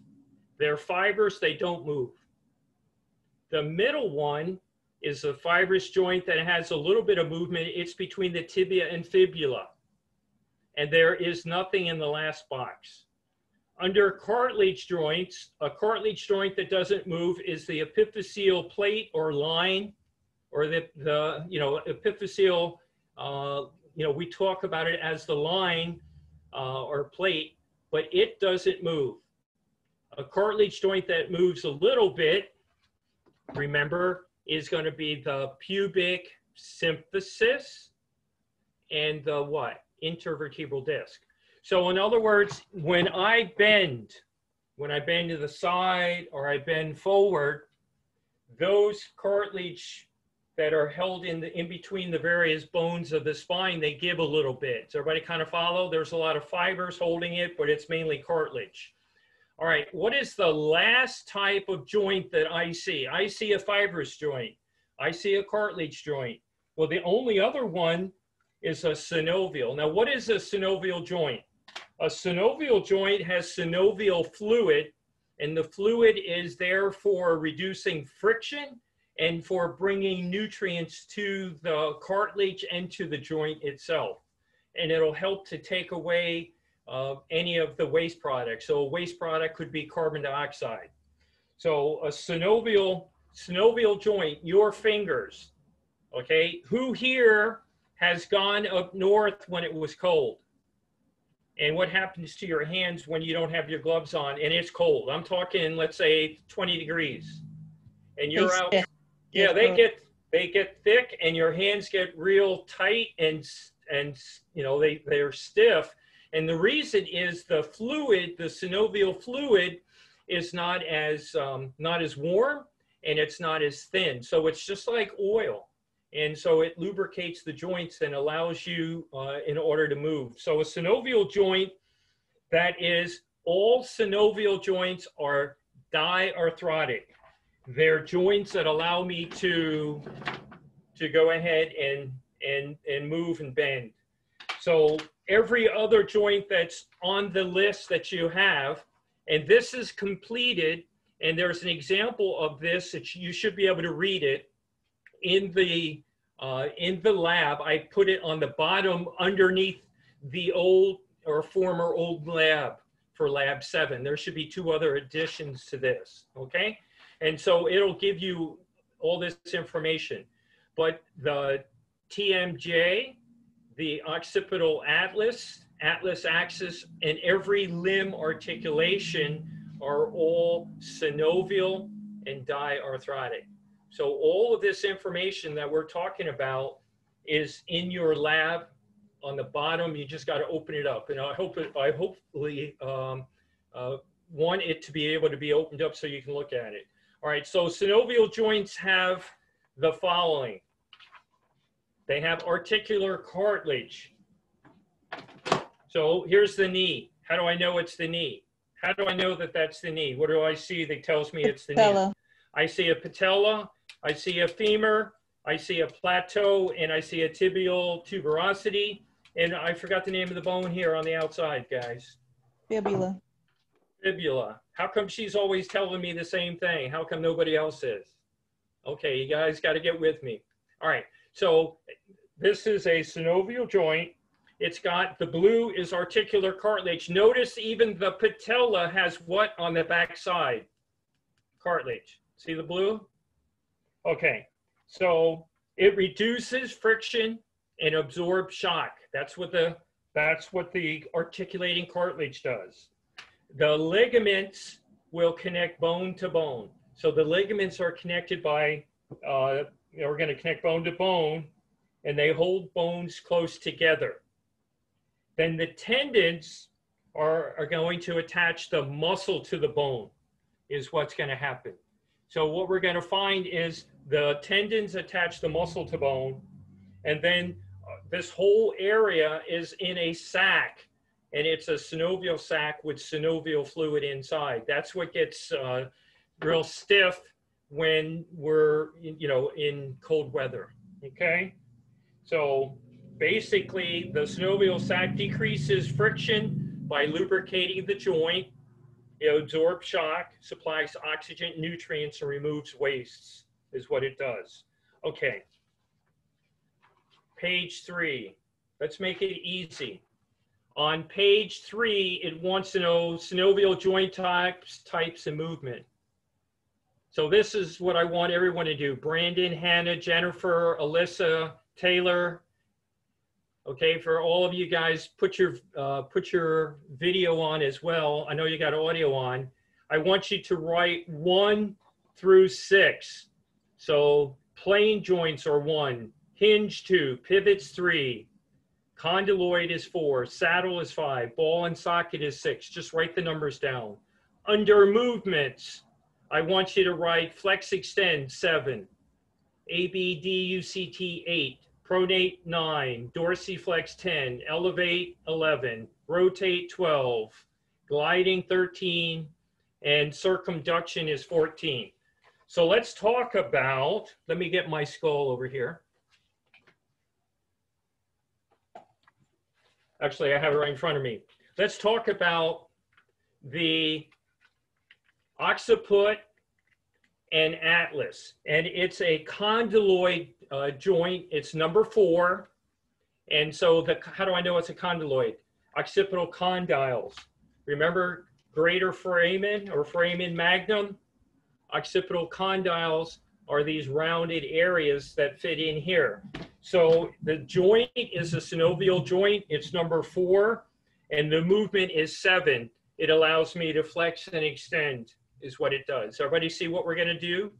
They're fibers, they don't move. The middle one is a fibrous joint that has a little bit of movement. It's between the tibia and fibula. And there is nothing in the last box. Under cartilage joints, a cartilage joint that doesn't move is the epiphyseal plate or line, or the epiphyseal, we talk about it as the line or plate, but it doesn't move. A cartilage joint that moves a little bit, remember, is going to be the pubic symphysis and the what? Intervertebral disc. So in other words, when I bend to the side or I bend forward, those cartilage that are held in between the various bones of the spine, they give a little bit. Does everybody kind of follow? There's a lot of fibers holding it, but it's mainly cartilage. All right, what is the last type of joint that I see? I see a fibrous joint. I see a cartilage joint. Well, the only other one is a synovial. Now, what is a synovial joint? A synovial joint has synovial fluid, and the fluid is there for reducing friction and for bringing nutrients to the cartilage and to the joint itself. And it'll help to take away any of the waste products. So a waste product could be carbon dioxide. So a synovial joint, your fingers, okay? Who here has gone up north when it was cold? And what happens to your hands when you don't have your gloves on and it's cold? I'm talking, let's say 20 degrees. And you're out. Yeah, they get thick and your hands get real tight and you know, they're stiff. And the reason is the fluid, the synovial fluid, is not as warm, and it's not as thin. So it's just like oil. And so it lubricates the joints and allows you in order to move. So a synovial joint, that is, all synovial joints are diarthrotic. They're joints that allow me to go ahead and move and bend. So every other joint that's on the list that you have, and this is completed, and there's an example of this that you should be able to read it in the lab. I put it on the bottom underneath the old or former old lab for lab 7. There should be 2 other additions to this, okay? And so it'll give you all this information. But the TMJ, the occipital atlas axis, and every limb articulation are all synovial and diarthrotic. So all of this information that we're talking about is in your lab on the bottom. You just got to open it up, and I hopefully want it to be able to be opened up so you can look at it. All right, so synovial joints have the following. They have articular cartilage. So here's the knee. How do I know it's the knee? How do I know that that's the knee? What do I see that tells me it's the knee? I see a patella, I see a femur, I see a plateau, and I see a tibial tuberosity. And I forgot the name of the bone here on the outside, guys. Fibula. Fibula. How come she's always telling me the same thing? How come nobody else is? Okay, you guys got to get with me. All right, so this is a synovial joint. It's got, the blue is articular cartilage. Notice even the patella has what on the back side? Cartilage. See the blue? Okay, so it reduces friction and absorbs shock. That's what the articulating cartilage does. The ligaments will connect bone to bone. So the ligaments are connected by, we're going to connect bone to bone, and they hold bones close together. Then the tendons are going to attach the muscle to the bone, is what's going to happen. So what we're going to find is the tendons attach the muscle to bone, and then this whole area is in a sac, and it's a synovial sac with synovial fluid inside. That's what gets real stiff when we're, in cold weather, okay? So basically, the synovial sac decreases friction by lubricating the joint. It absorbs shock, supplies oxygen, nutrients, and removes wastes, is what it does. Okay. Page 3. Let's make it easy. On page 3, it wants to know synovial joint types, and movement. So this is what I want everyone to do. Brandon, Hannah, Jennifer, Alyssa, Taylor. Okay, for all of you guys, put your video on as well. I know you got audio on. I want you to write 1 through 6. So plane joints are 1, hinge 2, pivots 3, condyloid is 4, saddle is 5, ball and socket is 6. Just write the numbers down. Under movements, I want you to write flex extend 7, ABDUCT 8, pronate 9, dorsiflex 10, elevate 11, rotate 12, gliding 13, and circumduction is 14. So let's talk about, let me get my skull over here. Actually, I have it right in front of me. Let's talk about the occiput and atlas. And it's a condyloid joint. It's number 4. And so how do I know it's a condyloid? Occipital condyles. Remember greater foramen or foramen magnum? Occipital condyles are these rounded areas that fit in here. So the joint is a synovial joint. It's number 4, and the movement is 7. It allows me to flex and extend, is what it does. Everybody see what we're going to do?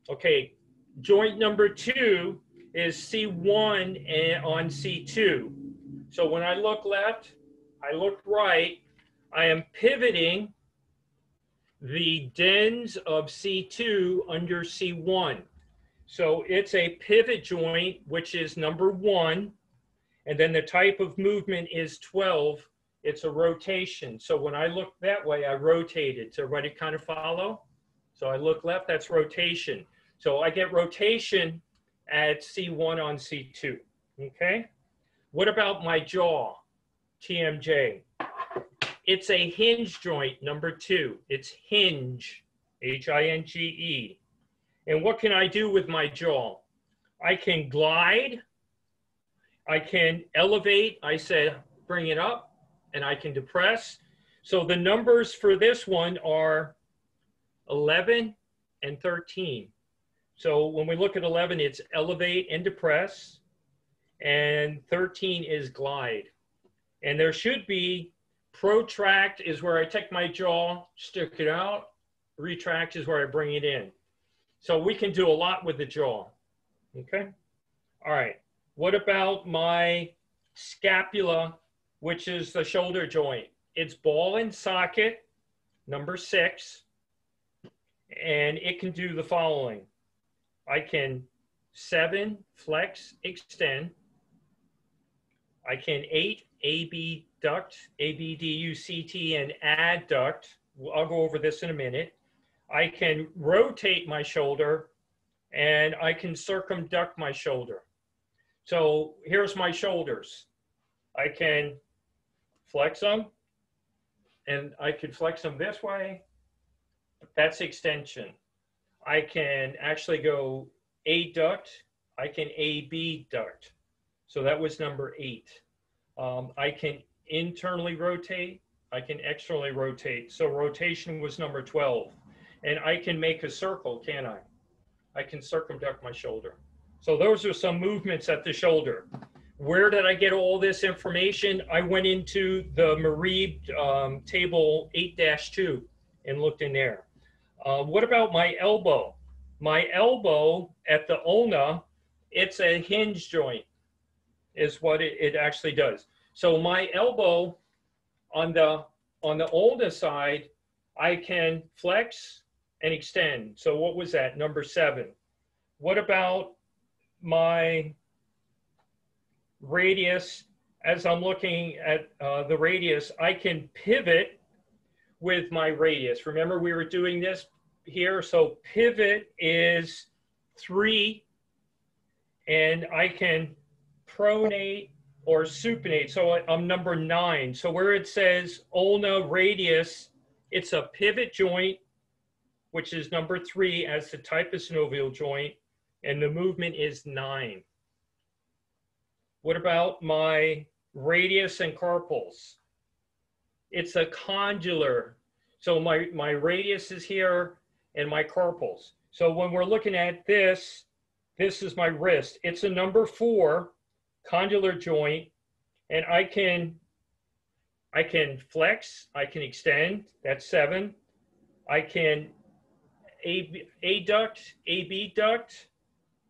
Okay, joint number 2 is C1 and on C2. So when I look left, I look right, I am pivoting the dens of C2 under C1. So it's a pivot joint, which is number 1. And then the type of movement is 12. It's a rotation. So when I look that way, I rotate it. Does everybody kind of follow? So I look left, that's rotation. So I get rotation at C1 on C2, okay? What about my jaw, TMJ? It's a hinge joint, number 2. It's hinge, H-I-N-G-E. And what can I do with my jaw? I can glide, I can elevate, I said bring it up, and I can depress. So the numbers for this one are 11 and 13. So when we look at 11, it's elevate and depress, and 13 is glide. And there should be protract is where I take my jaw, stick it out, retract is where I bring it in. So we can do a lot with the jaw, okay? All right, what about my scapula, which is the shoulder joint? It's ball and socket, number 6, and it can do the following. I can 7, flex, extend. I can 8, abduct, A-B-D-U-C-T, and adduct. I'll go over this in a minute. I can rotate my shoulder, and I can circumduct my shoulder. So here's my shoulders. I can flex them, and I can flex them this way. That's extension. I can actually go adduct. I can abduct. So that was number 8. I can internally rotate. I can externally rotate. So rotation was number 12. And I can make a circle, can I? I can circumduct my shoulder. So those are some movements at the shoulder. Where did I get all this information? I went into the Marib table 8-2 and looked in there. What about my elbow? My elbow at the ulna, it's a hinge joint is what it actually does. So my elbow on the ulna side, I can flex and extend. So what was that? Number 7. What about my radius? As I'm looking at the radius, I can pivot with my radius. Remember we were doing this here. So pivot is 3, and I can pronate or supinate. So I'm number 9. So where it says ulna radius, it's a pivot joint, which is number 3 as the type of synovial joint, and the movement is 9. What about my radius and carpals? It's a condylar. So my radius is here and my carpals. So when we're looking at this, this is my wrist. It's a number 4 condylar joint, and I can flex, I can extend, that's 7. I can adduct, abduct,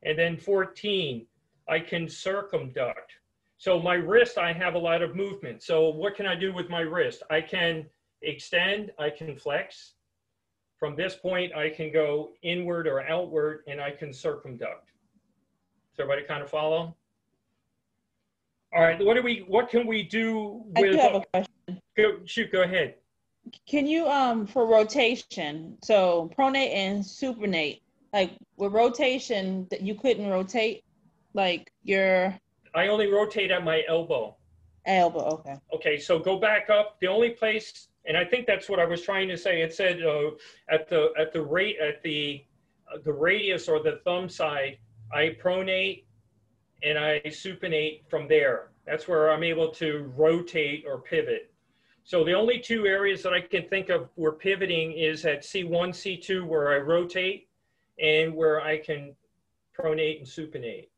and then 14, I can circumduct. So my wrist, I have a lot of movement. So what can I do with my wrist? I can extend, I can flex. From this point, I can go inward or outward, and I can circumduct. Does everybody kind of follow? All right, what can we do with? I do have a question. Go ahead. Can you, for rotation, so pronate and supinate, like with rotation, that you couldn't rotate, like your? I only rotate at my elbow. Elbow, okay. Okay, so go back up. The only place, and I think that's what I was trying to say. It said at the radius or the thumb side, I pronate and I supinate from there. That's where I'm able to rotate or pivot. So the only 2 areas that I can think of where pivoting is at C1, C2, where I rotate, and where I can pronate and supinate.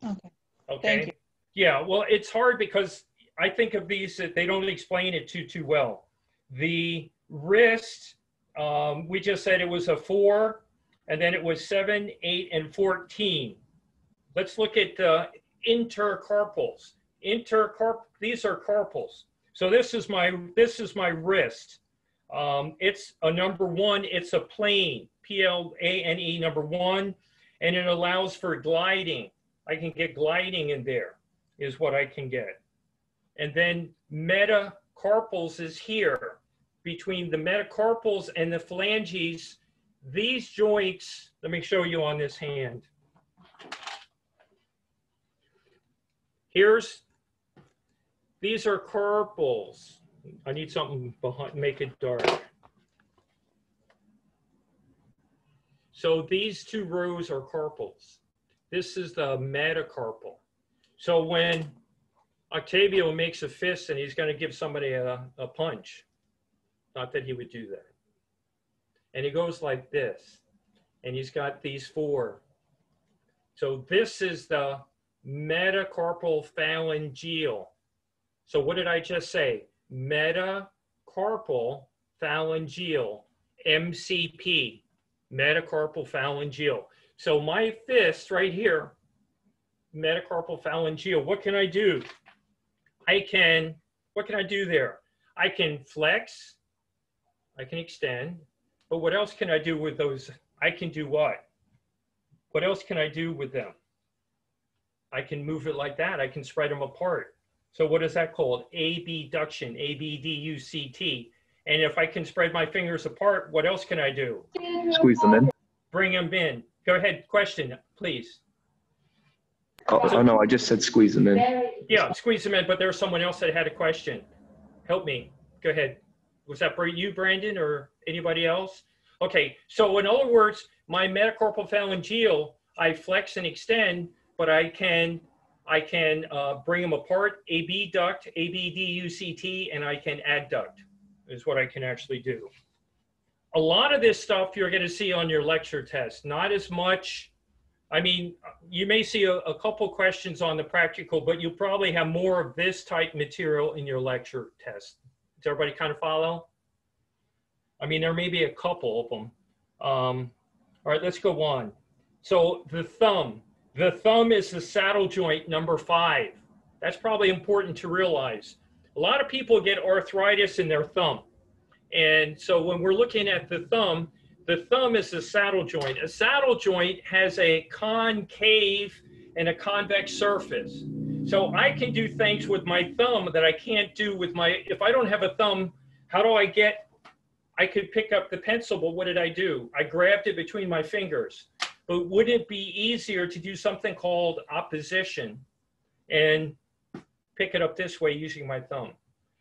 Okay. Okay. Thank you. Yeah, well, it's hard because I think of these that they don't explain it too well. The wrist, we just said it was a 4, and then it was 7, 8, and 14. Let's look at intercarpals. These are carpals. So this is my wrist. It's a number 1. It's a plane, plane number 1, and it allows for gliding. I can get gliding in there, is what I can get. And then metacarpals is here. Between the metacarpals and the phalanges, these joints, let me show you on this hand. These are carpals. I need something behind, make it dark. So these 2 rows are carpals. This is the metacarpal. So when Octavio makes a fist and he's going to give somebody a punch, not that he would do that. And he goes like this, and he's got these 4. So this is the metacarpal phalangeal. So what did I just say? Metacarpal phalangeal, MCP, metacarpal phalangeal. So my fist right here, metacarpal phalangeal, what can I do? What can I do there? I can flex, I can extend, but what else can I do with those? I can do what? What else can I do with them? I can move it like that. I can spread them apart. So what is that called? Abduction, ABDUCT. And if I can spread my fingers apart, what else can I do? Squeeze them in. Bring them in. Go ahead, question, please. Oh no, I just said squeeze them in. Yeah, squeeze them in, but there's someone else that had a question. Help me. Go ahead. Was that for you, Brandon, or anybody else? Okay, so in other words, my metacarpal phalangeal, I flex and extend, but I can bring them apart, abduct, ABDUCT, and I can adduct is what I can actually do. A lot of this stuff you're going to see on your lecture test, not as much. I mean, you may see a couple questions on the practical, but you'll probably have more of this type material in your lecture test. Does everybody kind of follow? I mean, there may be a couple of them. All right, let's go on. So the thumb is the saddle joint number 5. That's probably important to realize. A lot of people get arthritis in their thumb. And so when we're looking at the thumb is the saddle joint. A saddle joint has a concave and a convex surface. So I can do things with my thumb that I can't do with if I don't have a thumb, how do I could pick up the pencil, but what did I do? I grabbed it between my fingers. But would it be easier to do something called opposition and pick it up this way using my thumb?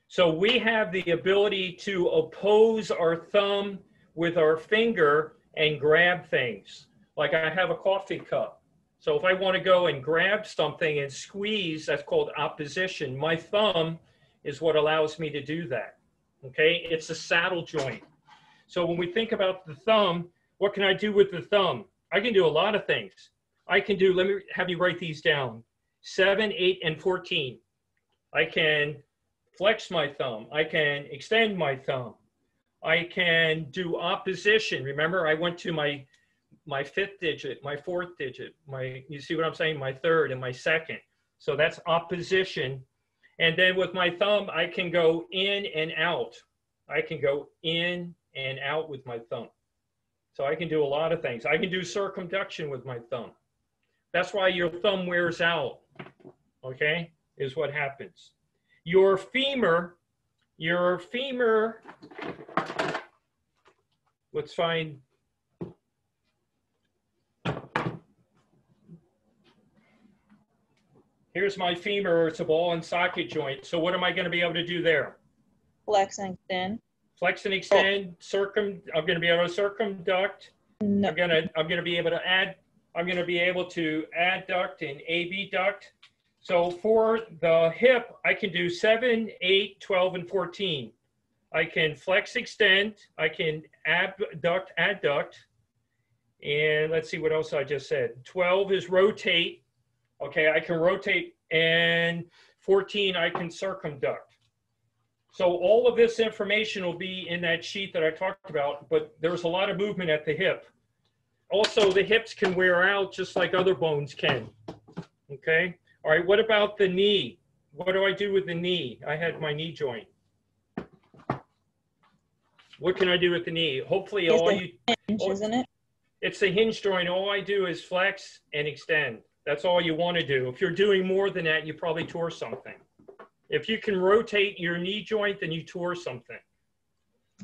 So we have the ability to oppose our thumb with our finger and grab things. Like I have a coffee cup. So if I want to go and grab something and squeeze, that's called opposition. My thumb is what allows me to do that. Okay, it's a saddle joint. So when we think about the thumb, what can I do with the thumb? I can do a lot of things. I can do, let me have you write these down. 7, 8, and 14. I can flex my thumb. I can extend my thumb. I can do opposition. Remember, I went to my 5th digit, my 4th digit, you see what I'm saying? My 3rd and my 2nd. So that's opposition. And then with my thumb, I can go in and out. I can go in and out with my thumb. So I can do a lot of things. I can do circumduction with my thumb. That's why your thumb wears out, okay, is what happens. Your femur, let's find, here's my femur, it's a ball and socket joint. So what am I going to be able to do there? Flex and extend. Flex and extend, I'm going to be able to circumduct. No. I'm going to be able to adduct and abduct. So for the hip, I can do 7, 8, 12, and 14. I can flex, extend. I can abduct, adduct. And let's see what else I just said. 12 is rotate. Okay, I can rotate. And 14, I can circumduct. So all of this information will be in that sheet that I talked about, but there's a lot of movement at the hip. Also, the hips can wear out just like other bones can. Okay. All right. What about the knee? What do I do with the knee? I had my knee joint. What can I do with the knee? Hopefully It's all the you, hinge, isn't it? it's the hinge joint. All I do is flex and extend. That's all you want to do. If you're doing more than that, you probably tore something. If you can rotate your knee joint, then you tore something.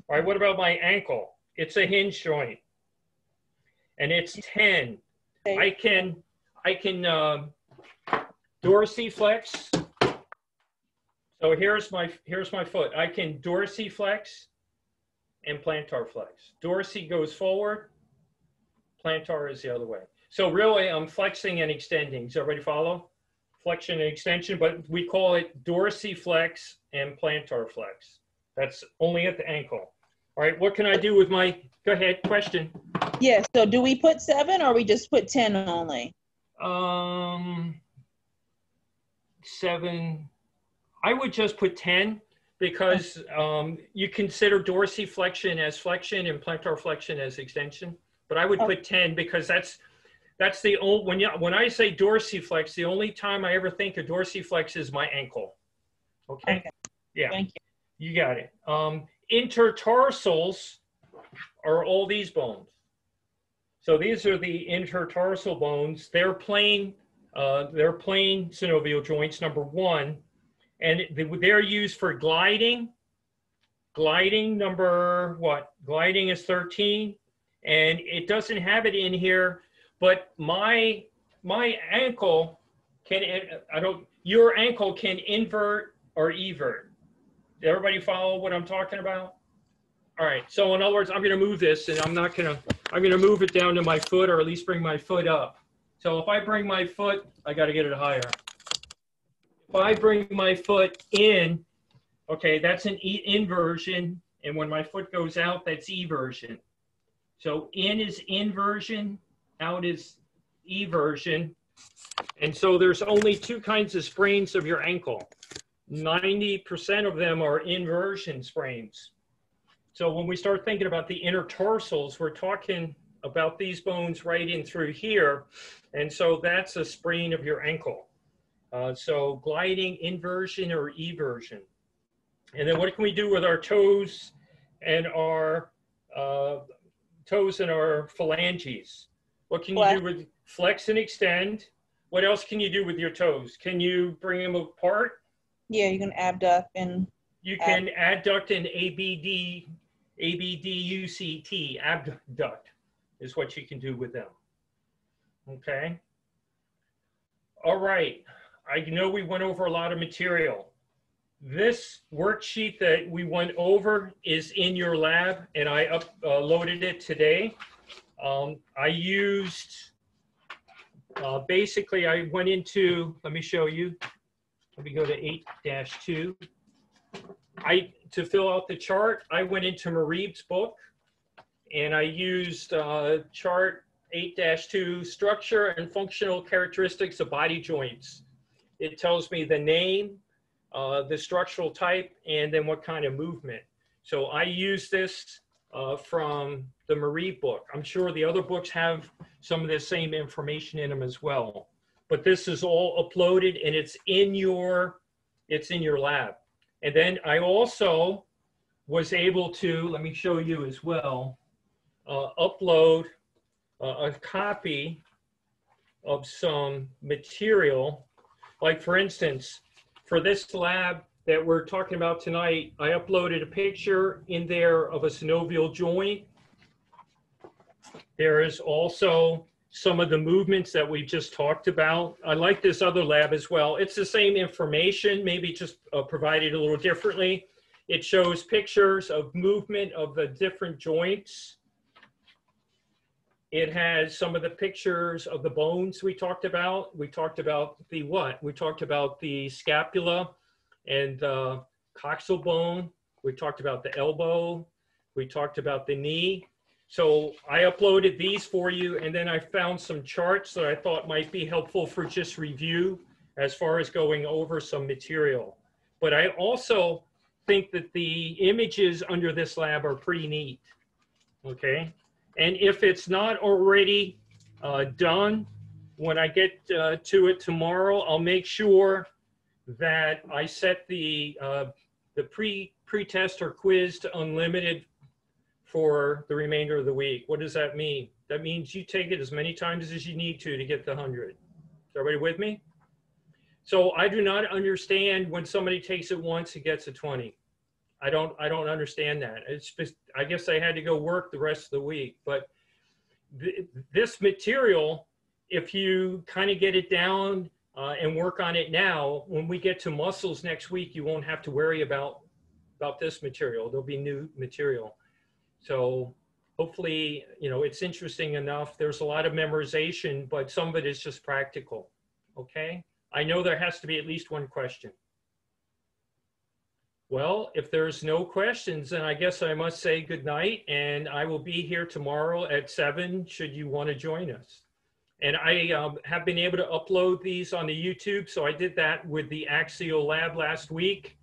All right, what about my ankle? It's a hinge joint, and it's 10. I can dorsiflex. So here's my foot. I can dorsiflex and plantar flex. Dorsi goes forward, plantar is the other way. So really, I'm flexing and extending. Does everybody follow? Flexion and extension, but we call it dorsiflex and plantar flex. That's only at the ankle. All right, what can I do with my, go ahead, question. Yeah, so do we put 7 or we just put 10 only? 7, I would just put 10 because you consider dorsiflexion as flexion and plantar flexion as extension. But I would put 10 because that's the old, when I say dorsiflex, the only time I ever think of dorsiflex is my ankle. Okay? Yeah. Thank you. You got it. Intertarsals are all these bones. So these are the intertarsal bones. They're plain synovial joints, number 1. And they're used for gliding. Gliding, number what? Gliding is 13. And it doesn't have it in here, but my ankle can, your ankle can invert or evert. Did everybody follow what I'm talking about? All right, so in other words, I'm gonna move this and I'm gonna move it down to my foot, or at least bring my foot up. So if I bring my foot, I gotta get it higher. If I bring my foot in, okay, that's an inversion. And when my foot goes out, that's eversion. So in is inversion, out is eversion. And so there's only 2 kinds of sprains of your ankle. 90% of them are inversion sprains. So when we start thinking about the intertarsals, we're talking about these bones right in through here. And so that's a sprain of your ankle. So gliding, inversion, or eversion. And then what can we do with our toes and our phalanges? What can you do with flex and extend? What else can you do with your toes? Can you bring them apart? Yeah, you can abduct and... You can adduct and ABDUCT, abduct is what you can do with them. Okay. All right. I know we went over a lot of material. This worksheet that we went over is in your lab, and I uploaded it today. I used, basically I went into, let me show you. Let me go to 8-2. To fill out the chart, I went into Marib's book, and I used chart 8-2, structure and functional characteristics of body joints. It tells me the name, the structural type, and then what kind of movement. So I use this from the Marib book. I'm sure the other books have some of the same information in them as well. But this is all uploaded, and it's in your lab. And then I also was able to, let me show you as well, upload a copy of some material. Like for instance, for this lab that we're talking about tonight, I uploaded a picture in there of a synovial joint. There is also some of the movements that we just talked about. I like this other lab as well. It's the same information, maybe just provided a little differently. It shows pictures of movement of the different joints. It has some of the pictures of the bones we talked about. We talked about the what? We talked about the scapula and the coxal bone. We talked about the elbow. We talked about the knee. So I uploaded these for you, and then I found some charts that I thought might be helpful for just review as far as going over some material. But I also think that the images under this lab are pretty neat, okay? And if it's not already done, when I get to it tomorrow, I'll make sure that I set the pre-test or quiz to unlimited for the remainder of the week. What does that mean? That means you take it as many times as you need to get the 100. Is everybody with me? So I do not understand when somebody takes it once and gets a 20. I don't understand that. It's just, I guess I had to go work the rest of the week. But this material, if you kind of get it down and work on it now, when we get to muscles next week, you won't have to worry about this material. There'll be new material. So hopefully, you know, it's interesting enough. There's a lot of memorization, but some of it is just practical. Okay. I know there has to be at least one question. Well, if there's no questions, then I guess I must say good night, and I will be here tomorrow at 7 should you want to join us. And I have been able to upload these on the YouTube, so I did that with the Axial Lab last week.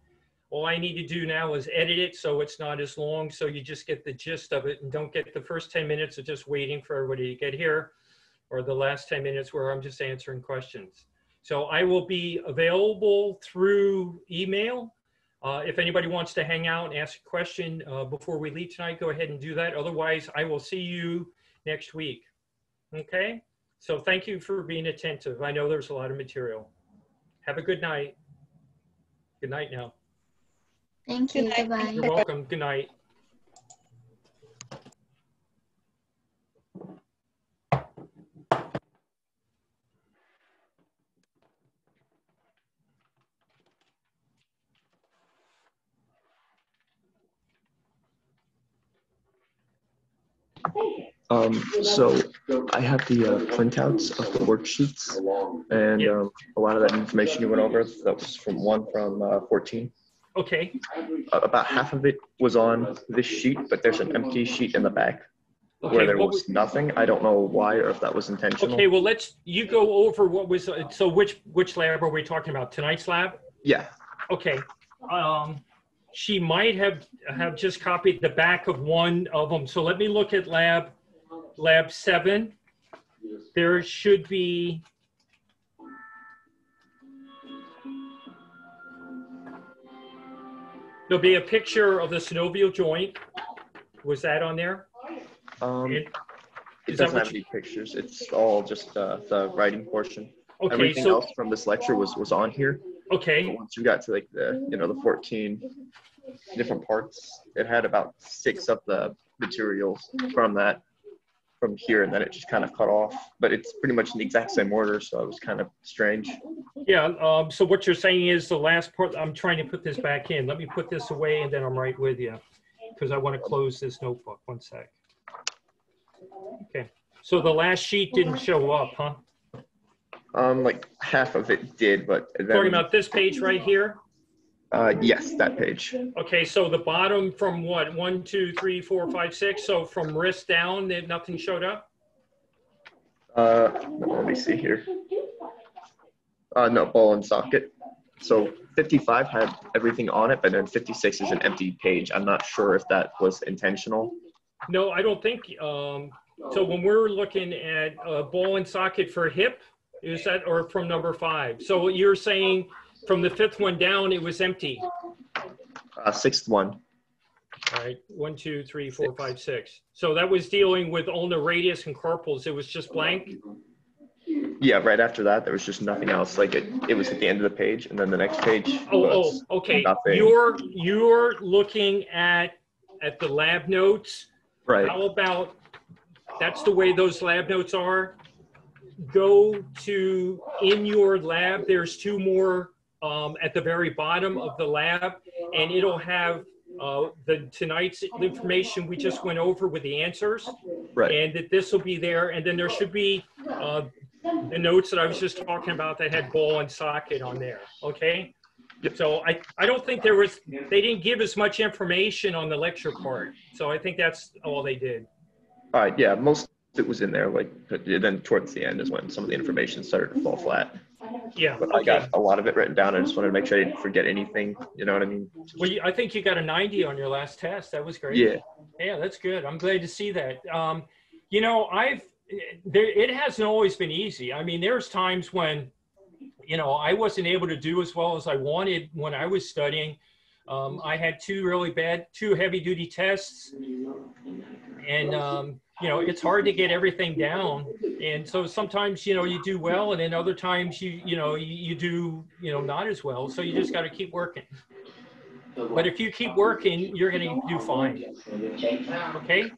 All I need to do now is edit it so it's not as long, so you just get the gist of it and don't get the first 10 minutes of just waiting for everybody to get here, or the last 10 minutes where I'm just answering questions. So I will be available through email. If anybody wants to hang out and ask a question before we leave tonight, go ahead and do that. Otherwise, I will see you next week. Okay? So thank you for being attentive. I know there's a lot of material. Have a good night. Good night now. Thank you. Good night. Bye-bye. You're welcome. Good night. So I have the printouts of the worksheets, and a lot of that information you went over, that was from 14. Okay. About half of it was on this sheet, but there's an empty sheet in the back where there was nothing. I don't know why, or if that was intentional. Okay, well, you go over what was, so which lab are we talking about? Tonight's lab? Yeah. Okay. She might have just copied the back of one of them. So let me look at lab 7. There should be, there'll be a picture of the synovial joint. Was that on there? It doesn't have any pictures. It's all just the writing portion. Okay, everything else from this lecture was on here. Okay. But once you got to like the 14 different parts, it had about 6 of the materials from here, and then it just kind of cut off. But it's pretty much in the exact same order, so it was kind of strange. Yeah. So what you're saying is the last part. I'm trying to put this back in. Let me put this away, and then I'm right with you, because I want to close this notebook. One sec. Okay. So the last sheet didn't show up, huh? Like half of it did, but then, talking about this page right here. Yes, that page. Okay, so the bottom from what? 1, 2, 3, 4, 5, 6. So from wrist down, nothing showed up. Let me see here. No, ball and socket. So 55 had everything on it, but then 56 is an empty page. I'm not sure if that was intentional. No, I don't think. So when we're looking at ball and socket for hip, is that, or from number 5? So you're saying from the 5th one down, it was empty. 6th one. All right, 1, 2, 3, 4, 5, 6. So that was dealing with ulnar radius and carpals. It was just blank. Yeah, right after that, there was just nothing else. Like it was at the end of the page, and then the next page. Okay. Nothing. You're looking at the lab notes. Right. How about, that's the way those lab notes are. Go to, in your lab, there's 2 more at the very bottom of the lab, and it'll have tonight's information we just went over with the answers. Right. And that this will be there, and then there should be the notes that I was just talking about that had ball and socket on there. Okay. Yep. So I don't think they didn't give as much information on the lecture part. So I think that's all they did. All right. Yeah. Most of it was in there. Like, then towards the end is when some of the information started to fall flat. Yeah. But I got a lot of it written down. I just wanted to make sure I didn't forget anything. You know what I mean? Well, I think you got a 90 on your last test. That was great. Yeah. Yeah, that's good. I'm glad to see that. You know, it hasn't always been easy. I mean, there's times when, you know, I wasn't able to do as well as I wanted when I was studying. I had two heavy duty tests, and you know, it's hard to get everything down. And so sometimes, you know, you do well, and then other times you do, you know, not as well. So you just got to keep working. But if you keep working, you're going to do fine. Okay?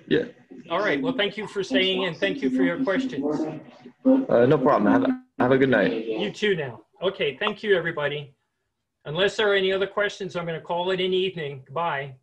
Yeah. All right. Well, thank you for staying, and thank you for your questions. No problem. Have a good night. You too now. Okay. Thank you, everybody. Unless there are any other questions, I'm going to call it an evening. Bye.